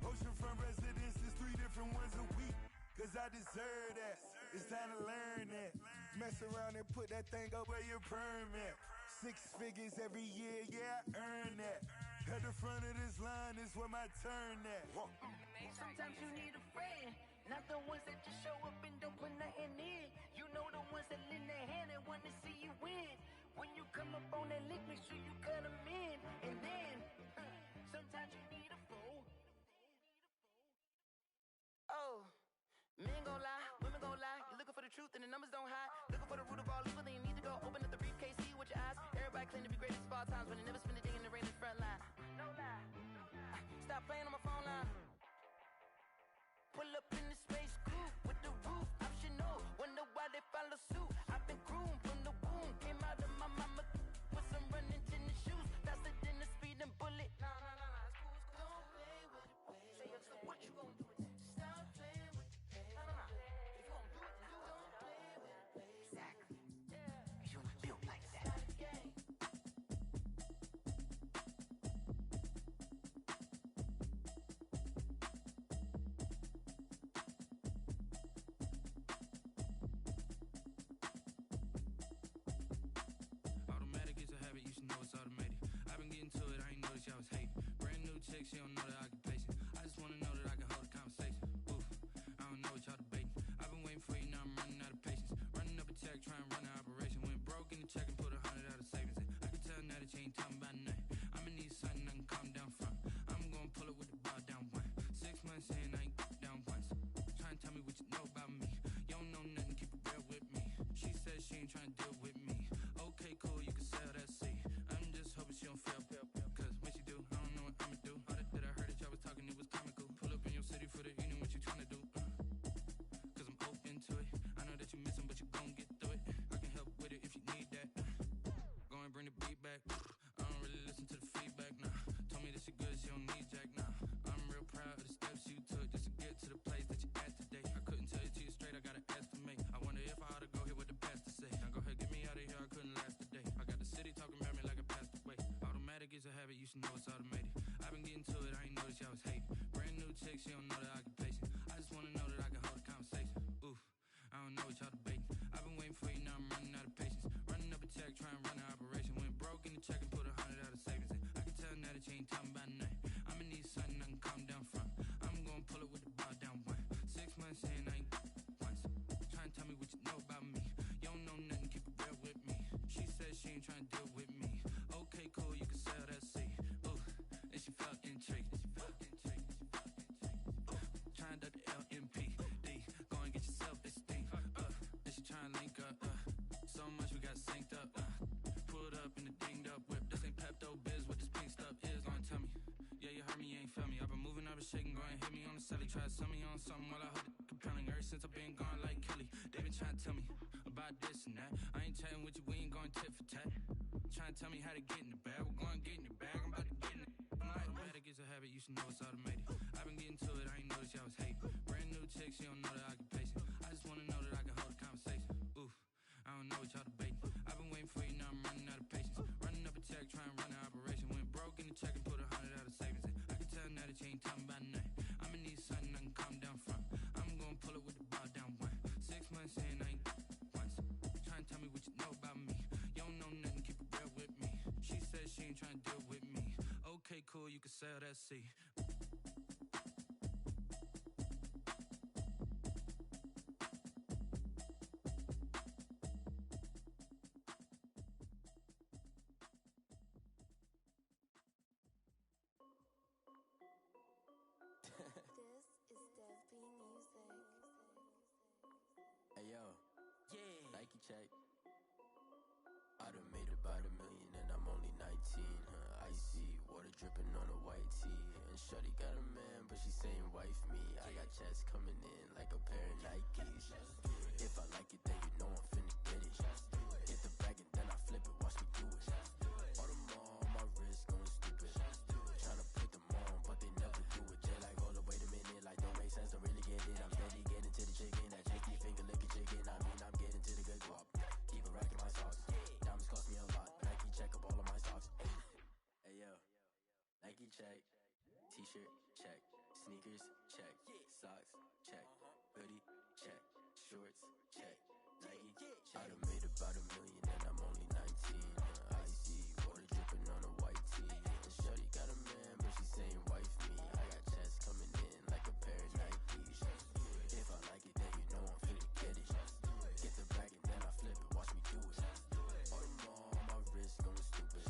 Oceanfront residences, 3 different ones a week. Cause I deserve that, it's time to learn that. Mess around and put that thing up where your permit. 6 figures every year, yeah, I earn that. At the front of this line is where my turn at. Sometimes you need a friend, not the ones that just show up and don't put nothing in. You know the ones that lend their hand and want to see you win. When you come up on that lick, make sure you cut them in. And then, sometimes you need a fool. Oh, men gon' lie, women gon' lie. You're looking for the truth and the numbers don't hide. Looking for the root of all evil, then you need to go open up the briefcase, see with your eyes. Everybody claim to be greatest of all times, but they never spend a day in the rain in the front line. No lie. Stop playing on my phone line. Pull up in the space coupe with the roof optional. Wonder why they follow suit. I've been groomed from the womb. Came out of my mama with some running tennis shoes. Faster than the speeding bullet. No, it's cool. Don't play with it, baby. Say yo, so what you gon' do with it? Stop playing with it, baby. No. If you gon' do it, then don't play with it, baby. Exactly. Yeah. You built like that. Automatic is a habit, you should know it's automated. I've been getting to it, I ain't noticed y'all was hating. Brand new chick, she don't know the occupation. I just wanna know that I can hold a conversation. Oof, I don't know what y'all debating. I've been waiting for you, now I'm running out of patience. Running up a check, trying to run an operation. Went broke in the check and put 100 out of savings in. I can tell now that you ain't talking about nothing. I'ma need something I can calm down from. I'm gonna pull it with the ball down one. 6 months in, I ain't down once. Trying to tell me what you know about me. You don't know nothing, keep it real with me. She said she ain't trying to deal with me. Okay, cool, you can sell that seed. I'm just hoping she don't fail. Cause when she do, I don't know what I'ma do. All that I heard that y'all was talking, it was comical. Pull up in your city for the evening, what you trying to do? Cause I'm open to it. I know that you missing, but you gon' get through it. I can help with it if you need that. Go and bring the beat back. I don't really listen to the feedback, nah. Told me that she good, she don't need Jack, nah. I'm real proud of the steps you took just to get to the place that you at today. I couldn't tell it to you straight, I gotta estimate. I wonder if I ought to go here with the best to say. Now go ahead, get me out of here, I couldn't last a day. I got the city talking about me like I passed away. Automatic is a habit, you should know it's automated. I've been getting to it, I ain't noticed y'all was hating. Brand new chick, she don't know the occupation. I just wanna know that I can hold a conversation. Oof, I don't know what y'all debating. I've been waiting for you, now I'm running out of patience. Running up a check, trying to run an operation. Went broke in the check and put 100 out of savings in. I can tell now that you ain't talking about nothing. I'ma need something I can calm down from. I'm gonna pull it with the ball down one. 6 months in, I ain't once. Trying to tell me what you know about me. You don't know nothing, keep it real with me. She said she ain't trying to deal with me. Okay, cool, you can sell that seed. Ooh, and she felt intrigued. Trying to duck the LMP. D, go and get yourself this thing. And she trying to link up. So much we got synced up. Pulled up in the dinged up whip. This ain't Pepto Biz, what this pink stuff is. Gonna tell me. Yeah, you heard me, you ain't felt me. I've been moving, I've been shaking, go and hit me on the Sally try to sell me on something while I hold it compelling. Ever since I've been gone like Kelly, they been trying to tell me about this and that. I ain't chatting with you, we ain't going tit for tat. Trying to tell me how to get in the bag. We're going to get in the bag, I'm about to get in it. I'm like, automatic is a habit, you should know it's automated. I've been getting to it, I ain't noticed y'all was hating. Brand new chick, she don't know that I can pace it. I just wanna know that I can hold a conversation. Oof, I don't know what y'all debating. I've been waiting for you, now I'm running out of patience. Running up a check, trying to run an operation. Went broke in the check and put 100 out of savings in. I can tell now that you ain't talking about nothing. I'ma need something I can calm down from. I'm gonna pull it with the ball down one. 6 months in, I ain't once. Trying to tell me what you know about me. You don't know nothing, keep it real with me. She said she ain't trying to deal with me. Okay, cool, you can sell that seat. Hey yo, yeah, Nike check. I done made about $1 million and I'm only 19. Icy water dripping on a white tee. And shorty got a man, but she saying wife me. I got checks coming in like a pair of Nikes. If I like it, then you know I'm finna get it. Get the bag and then I flip it, watch me do it. All them on my wrist going stupid. Tryna put them on, but they never do it. They like, hold up, wait a minute, like don't make sense to really get it. I'm steady getting to the chicken, that cheeky finger licking chicken. I mean, I'm getting to the good guap. Keep a rack in my socks. Diamonds cost me a lot. Nike check up all of my socks. Hey yo, Nike check. T-shirt check. Sneakers check. Socks check. Hoodie check. Shorts check. Nike check. I done made about $1 million and I'm only 19. Icy water dripping on a white tee. And shorty got a man, but she saying wife me. I got checks coming in like a pair of Nikes. If I like it, then you know I'm finna get it. Get the bag and then I flip it, watch me do it. All them on my wrist going stupid.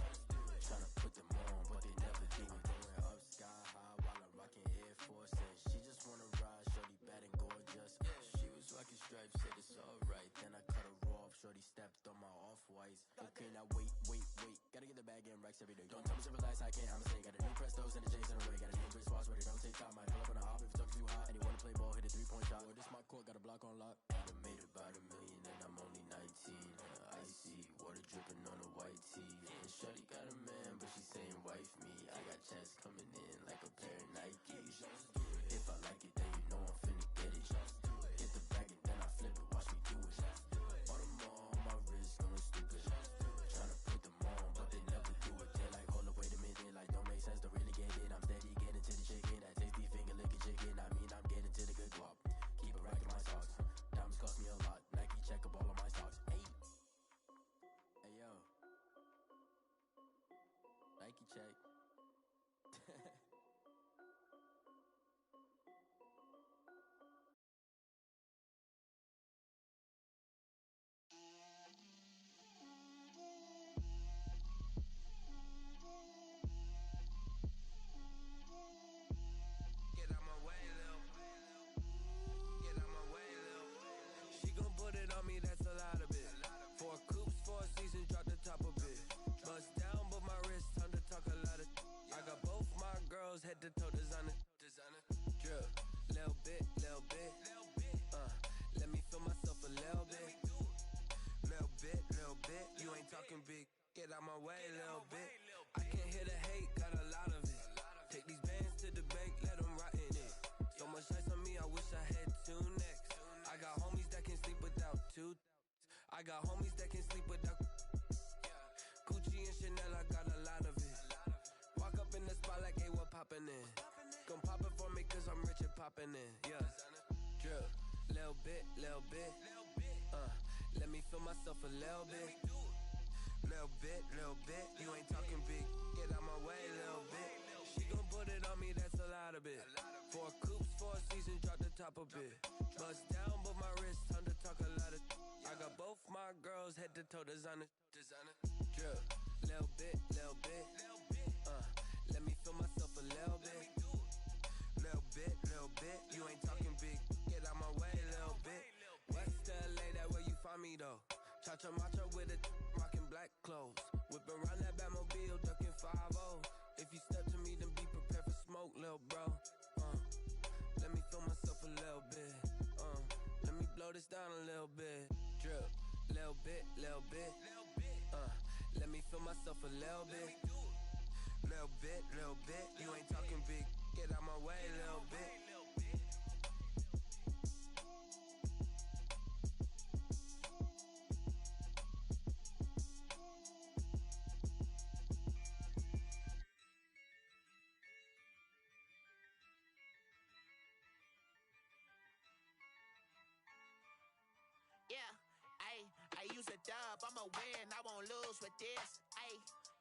Tryna put them on, but they never do it. Going up sky high while I'm rocking Air Forces. She just wanna ride, shorty bad and gorgeous. She was rocking stripes, said it's alright. Then I cut her off, shorty stepped on my off-whites. Okay, now wait. Gotta get the bag and racks every day. Don't tell me to relax, I can't, I'ma say. Got a new Prestos and a J's in the way. Got a new Chris Foss, but it don't take time. Might pull up on a hop if it's too hot. And he wanna play ball, hit a 3-point shot. Or this my court, got a block on lock. I done made about $1 million and I'm only 19. Icy water dripping on a white tee. And shorty got a man, but she saying wife me. I got checks coming in like a pair of Nikes. If I like it, then you know I'm finna get it. Get the bag and then I flip it, watch me do it. All them on my wrist going stupid. Tryna put them on, but they never do it. They like, hold up, wait a minute, like don't make sense to really get it. I'm steady getting to the chicken, that tasty finger licking chicken. I mean, I'm getting to the good guap. Keep a rack in my socks. Diamonds cost me a lot. Nike check up all of my socks. Hey yo, Nike check. Get out my way, Lil. Get out my way, Lil. She gon' put it on me, that's a lot of it. 4 coops, 4 seasons, drop the top of it. Bust down, but my wrist, time to talk a lot of. I got both my girls, head to toe designer. Drip, little bit. Let me feel myself a little bit. Little bit. You ain't talking big. Get out my way, little bit. I can't hear the hate, got a lot of it. Take these bands to the bank, let them rot in it. So much ice on me, I wish I had 2 necks. I got homies that can sleep without 2. I got homies that can sleep without. Gucci and Chanel, I got a lot of it. Walk up in the spot like, hey, what poppin' in? Gon' pop it for me cause I'm rich and poppin' in. Yeah, drip, little bit. Let me feel myself a little bit. Little bit. You ain't talking big. Get out my way, little bit. She gon' put it on me, that's a lot of it. 4 coops, 4 seasons, drop the top a bit. Bust down, but my wrist, time to talk a lot of. I got both my girls, head to toe designer. Drip, little bit. Let me feel myself a little bit. Little bit. You ain't talking big. Get out my way, little bit. West LA, that where you find me though. Cha-cha macha with a rockin' black clothes. Whip around that Batmobile, ducking 5-0. If you step to me, then be prepared for smoke, lil' bro. Let a little bit. Let me blow this down a little bit. Drip, little bit. Let me feel myself a little bit. Little bit. You ain't talking big. Get out my way, little bit. Yeah, I use a dub, I'ma win, I won't lose with this.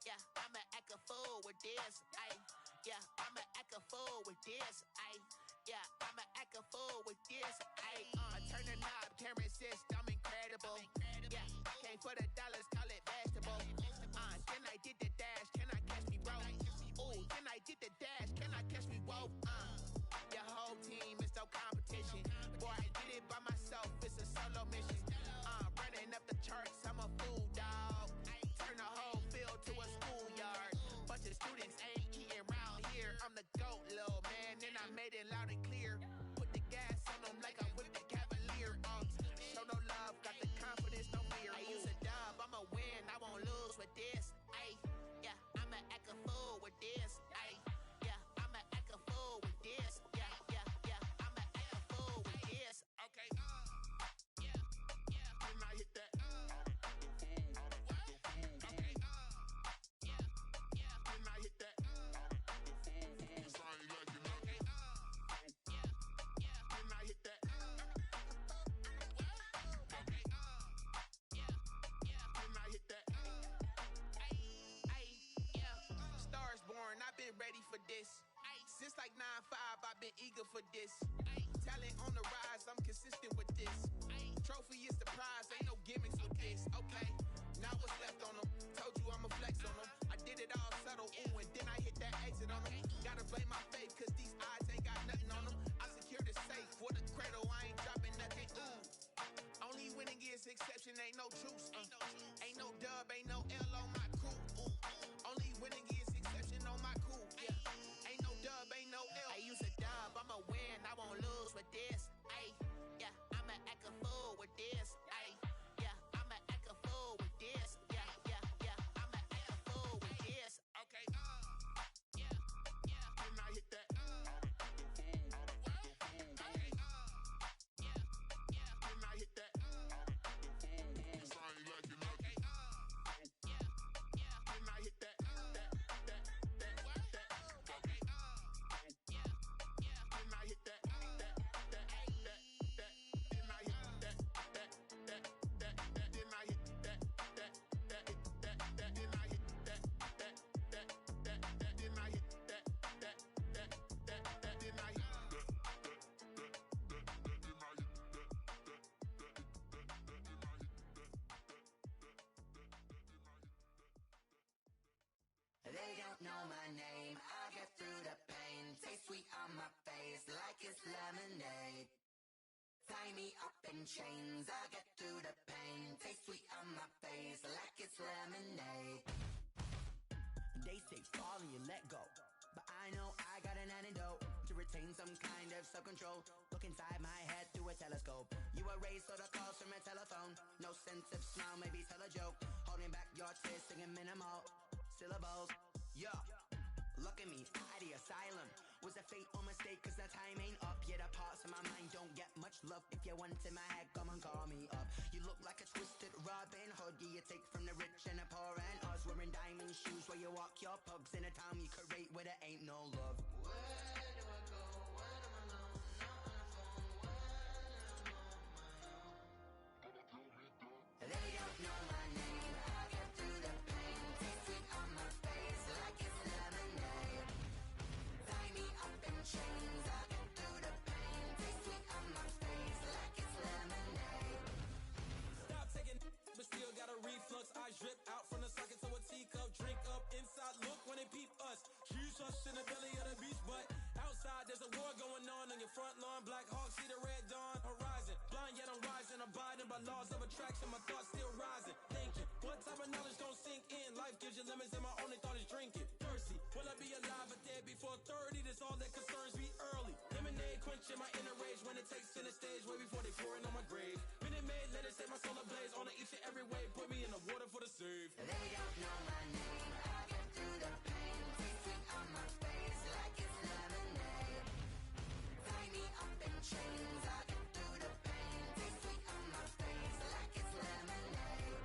Yeah, I'ma act a fool with this. Yeah, I'ma act a fool with this. Yeah, I'ma act a fool with this. Turn the knob, camera assist, I'm incredible. Yeah, came for the dollars, call it vegetable. Then I did the dash, can I catch me, bro? Ooh, then I did the dash, can I catch me, whoa? Your whole team is no competition. Boy, I did it by myself, it's a solo mission. Running up the charts, I'm a fool, dog. Turn the whole field to a schoolyard. Bunch of students ain't eating round here. I'm the GOAT, little man, and I made it loud and clear. Put the gas on them like I'm with the Cavalier. Show no love, got the confidence, no fear. I use a dub, I'ma win, I won't lose with this. Yeah, I'ma act a fool with this. Yeah, I'ma act a fool with this. Yeah, I'ma act a fool with this. Okay, When I hit that, okay, when I hit that, it's I ain't like you know. When I hit that, okay, when I hit that, Stars born, I've been ready for this. Since like 9-5, I've been eager for this. Talent on the rise, I'm consistent with this. Trophy is the prize, ain't no gimmicks with this. Okay, now what's left on them? Told you I'ma flex on them. I did it all subtle, ooh, and then I hit that exit on them. Gotta blame my faith, cause these odds ain't got nothing on them. I secured the safe for the cradle, I ain't dropping nothing, ooh. Only winning is exception, ain't no truce. Ain't no dub, ain't no L on my crew. Only winning is exception on my crew. Yeah, ain't no dub, ain't no L. I use a dub, I'ma win, I won't lose with this. Yeah, I'ma act a fool with this. Yeah, I'ma act a fool with this. Yeah, I'ma act a fool with this. okay, when I hit that, okay, when I hit that, it's I ain't like you know. When I hit that, okay, when I hit that, They don't know my name, I get through the pain. Taste sweet on my face like it's lemonade. Tie me up in chains, I get through the pain. Taste sweet on my face like it's lemonade. They say fall and you let go, but I know I got an antidote to retain some kind of self-control. Look inside my head through a telescope. You erase all the calls from a telephone. No sense of smile, maybe tell a joke. Holding back your tears, singing minimal syllables. Yeah, look at me, at the asylum. Was a fate or mistake, cause the time ain't up. Yeah, the parts of my mind don't get much love. If you want in my head, come and call me up. You look like a twisted Robin Hood. Yeah, you take from the rich and the poor and us. Wearing diamond shoes where you walk your pugs in a town you create where there ain't no love. Where do I go? When I'm alone? Not on the phone. When I'm on my own. They don't know my name. I get through the pain. Taste sweet on my face like it's lemonade. Tie me up in chains. I get through the pain. Taste sweet on my face like it's lemonade. Stop taking but still got a reflux. I drip out from the socket to a teacup. Drink up inside, look when they peep us. Shoes us in the belly of the beach, but outside there's a war going on your front lawn. Black Hawk, see the red dawn horizon. Blind yet I'm rising, abiding by laws of attraction. My thoughts still rising, thinking what type of knowledge don't sink in. Life gives you limits and my only thought is drinking. Thirsty, will I be alive or dead before 30? That's all that concerns me early. Lemonade Lemonade quenching my inner rage when it takes center stage way before they pouring on my grave. Minute Maid, let it set my soul ablaze on each and every way. Put me in the water for the save. They don't know my name. I get through the pain. Tasting on my face like it's lemonade. Tie me up in chains. I get through the pain. Tasting on my face like it's lemonade.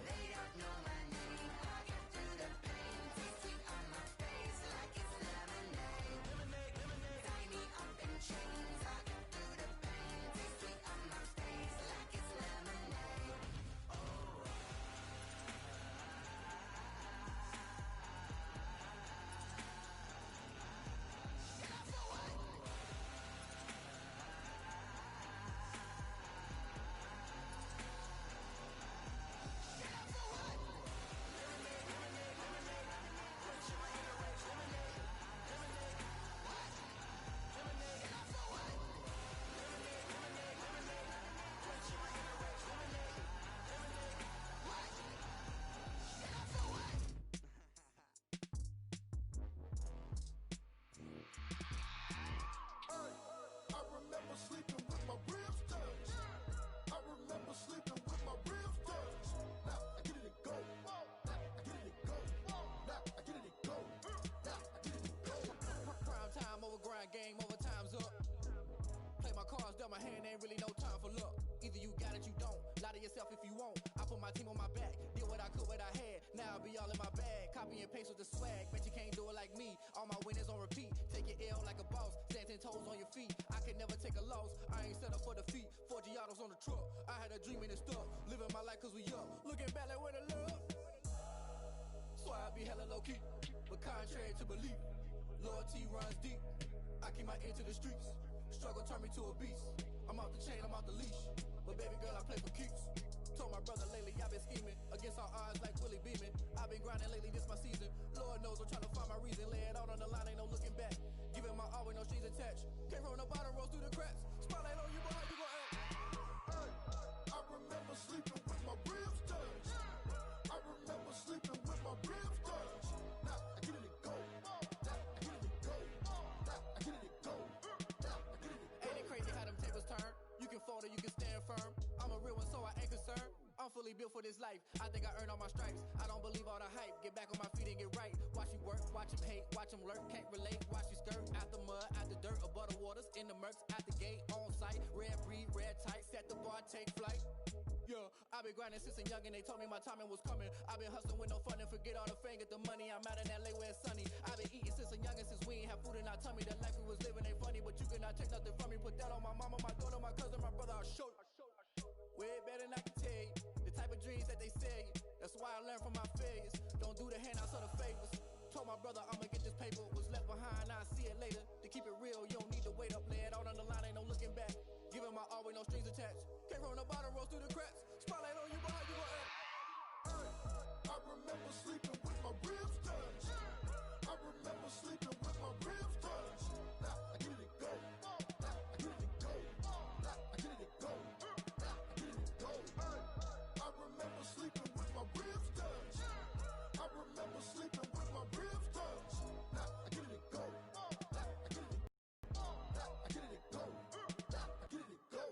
They don't know my name. I get through the pain. Tasting on my face like it's lemonade. Lemonade, lemonade. Tie me up in chains. I get through the pain. Tasting on my face like it's lemonade. I remember sleeping with my ribs touched. I remember sleeping with my ribs touched. Now I get it to go. Now I get it to go. Now I get it to go. Now I get it to go. Prime time over grind game, over time's up. Play my cards, dealt my hand, ain't really no time for luck. Either you got it, you don't. Lie to yourself if you won't. I put my team on my back, did what I could, what I had. Now I'll be all in my bag. Copy and paste with the swag. Bet you can't do it like me. All my winners on repeat. Take your L like a boss. Stand 10 toes on your feet. I can never take a loss. I ain't set up for defeat. 4 Giottos on the truck. I had a dream and it stuck. Living my life cause we up. Looking back like where the love. So I be hella low key. But contrary to belief, loyalty runs deep. I keep my ear to the streets. Struggle turned me to a beast. I'm off the chain, I'm off the leash. But baby girl, I play for keeps. Told my brother lately I've been scheming against all odds like Willie Beeman. I've been grinding lately, this my season. Lord knows I'm trying to find my reason. Lay it out on the line, ain't no looking back. Giving my all with no strings attached. Came from the bottom, rose through the cracks. Spotlight on you, boy, how you gon' act? Hey, I remember sleeping with my ribs touched. I remember sleeping with my ribs touched. Now I get it to go. Now I get it to go. Now I get it to go. Now I get it to go. Ain't it crazy how them tables turn? You can fold or you can stand firm. I'm a real one, so I ain't concerned. I'm fully built for this life. I think I earned all my stripes. I don't believe all the hype. Get back on my feet and get right. Watch you work, watch him hate, watch him lurk. Can't relate, watch you skirt. Out the mud, out the dirt, above the waters, in the murks, at the gate, on site. Red breed, red tight, set the bar, take flight. Yeah, I've been grinding since a youngin'. They told me my timing was coming. I've been hustling with no fun and forget all the fame, get the money. I'm out in LA where it's sunny. I've been eating since a youngin', since we ain't have food in our tummy. The life we was living ain't funny, but you cannot take nothing from me. Put that on my mama, my daughter, my cousin, my brother. I'll show you. Way better than I can tell you. The type of dreams that they sell you. That's why I learned from my failures. Don't do the handouts or the favors. Told my brother I'ma get this paper. Was left behind, I'll see it later. To keep it real, you don't need to wait up. Lay it out on the line, ain't no looking back. Giving my all with no strings attached. Came from the bottom, rose through the cracks. Spotlight on you, boy, how you gon' act? Hey, I remember sleeping with my ribs touched. I remember sleeping with my ribs touched. Now I get it to go. Now I get it to go. Now I get it to go. Now I get it to go. Hey, I remember sleeping with my ribs touched. I remember sleeping with my ribs touched. Now I get it to go. Now I get it to go. Now I get it to go. Now I get it to go.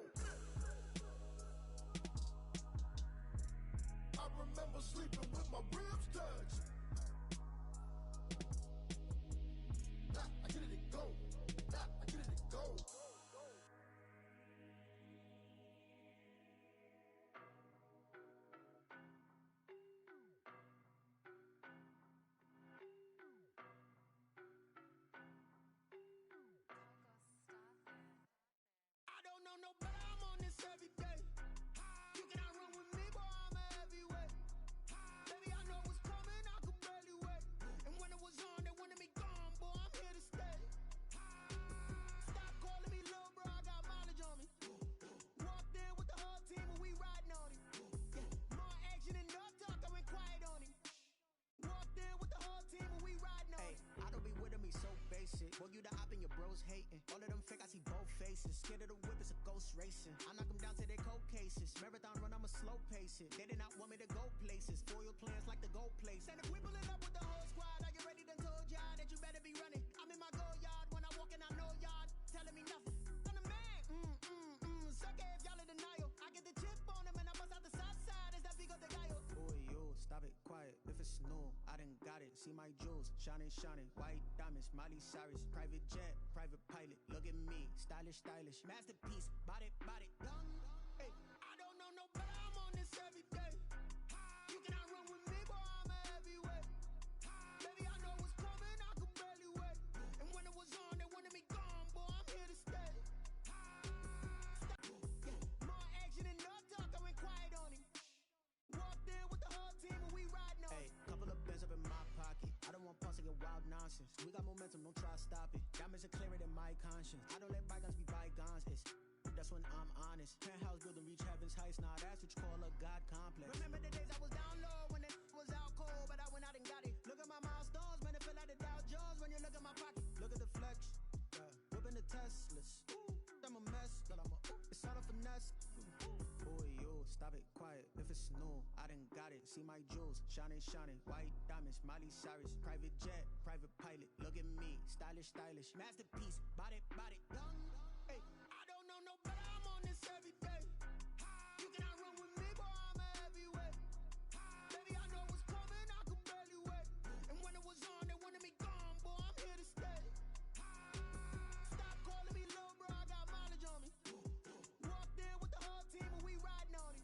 I remember sleeping with my ribs touched. Now I get it to go. Now I get it to go. I don't know no better, I'm on this every day. You cannot run with me, boy, I'm a heavyweight. Baby, I know what's coming, I could barely wait. And when it was on, they wanted me gone, boy, I'm here to stay. Stop calling me little bro, I got mileage on me. Walked in with the whole team and we riding on him. More action and no talk, I went quiet on him. Walked in with the whole team and we riding on him. I don't be with me so basic. Boy, you the op and your bros hating. All of them fake, I see both faces. Scared of the whip, it's a ghost racing. I knock them down to their cold cases. Marathon run, I'ma slow pace it. They did not want me to go places. Foil plans like the gold place. And if we pulling up with the whole squad, are you ready? Done told y'all that you better be running. I'm in my go yard when I walk in, I know y'all. Tell telling me nothing. I'm the man. Suck it if y'all in denial. I get the chip on him and I bust out the south side. It's that Vigo de Gallo. Boy, yo, stop it, quiet. If it's new, I done got it. See my jewels, shining, shining. White diamonds, Miley Cyrus. Private jet, private pilot. Look at me, stylish, stylish. Masterpiece, body, body, done. Hey, I don't know no better. I'm on this every day. You cannot run with me, boy. I'm a heavyweight. Baby, I know what's coming. I could barely wait. And when it was on, they wanted me gone, boy. I'm here to stay. More action and no talk. I went quiet on him. Walked in with the whole team and we riding on. Hey, couple of bands up in my pocket. I don't want pulse to get wild nonsense. We got momentum, don't try to stop it. Diamonds are clearer than my conscience. I don't let bygones be bygones. That's when I'm honest. Penthouse building, reach heaven's heights. Now that's what you call a God complex. Remember the days I was down low when it was out cold, but I went out and got it. Look at my milestones, man, it feel like the Dow Jones when you look at my pocket. Look at the flex, whipping the Teslas. I'm a mess, but it's all a finesse. Boy, yo, stop it, quiet. If it's new, I done got it. See my jewels, shining, shining. White diamonds, Miley Cyrus. Private jet, private pilot. Look at me, stylish, stylish. Masterpiece, body, body, done. Hey, I don't know no better. I'm on this every day. You cannot run with me, boy. I'm a heavyweight. Baby, I know what's coming. I could barely wait. And when it was on, they wanted me gone, boy. I'm here to stay. Stop calling me little bro. I got mileage on me. Walked in with the whole team and we riding on it.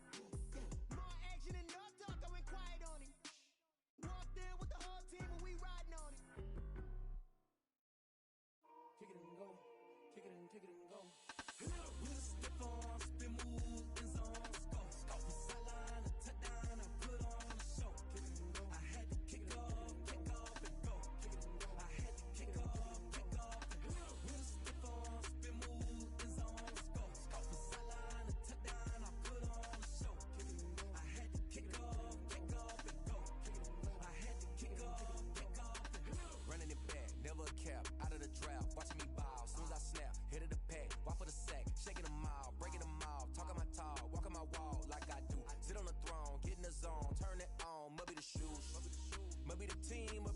More action and no talk. I went quiet on him. Walked in with the whole team and we riding on it. Kick it and go. Kick it and kick it and go. With a stiff arm, spin move, in zone, go. Off the sideline, a touchdown, I put on a show. Kick it and go. I had to kick off and go. Kick it and go. I had to kick off and go. With a stiff arm, spin move, in zone, go. Off the sideline, a touchdown, I put on a show. Kick it and go. I had to kick off and go. Kick it and go. I had to kick off and go. Running it back, never a cap, out of the draft, watching me ball, soon as I snap, hit of the pack, walk for the sack, shaking them out, breaking them out, talking my talk, walking my wall like I do, sit on the throne, get in the zone, turn it on, maybe the shoes, maybe the team,